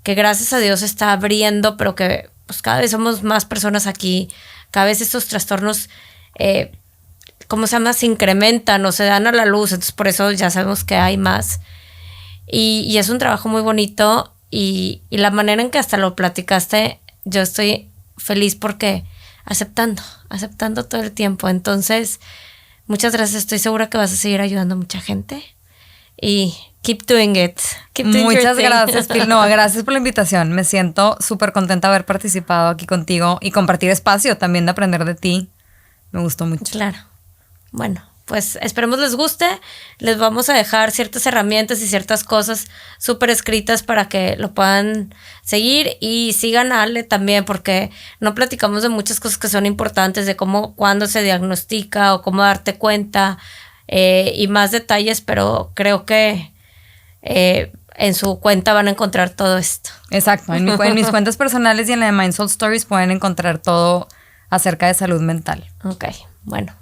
gracias a Dios está abriendo, pero que pues cada vez somos más personas aquí. Cada vez estos trastornos ¿cómo se llama? Se incrementan o se dan a la luz. Entonces, por eso ya sabemos que hay más. Y es un trabajo muy bonito. Y la manera en que hasta lo platicaste, yo estoy feliz porque aceptando todo el tiempo. Entonces, muchas gracias. Estoy segura que vas a seguir ayudando a mucha gente. Y keep doing it. Muchas gracias, Pil. No, gracias por la invitación. Me siento súper contenta de haber participado aquí contigo y compartir espacio también de aprender de ti. Me gustó mucho. Claro. Bueno, pues esperemos les guste. Les vamos a dejar ciertas herramientas y ciertas cosas súper escritas para que lo puedan seguir y sigan a Ale también, porque no platicamos de muchas cosas que son importantes, de cuándo se diagnostica o cómo darte cuenta y más detalles, pero creo que en su cuenta van a encontrar todo esto. Exacto, en mis cuentas personales y en la de Mind Soul Stories pueden encontrar todo acerca de salud mental. Ok, bueno.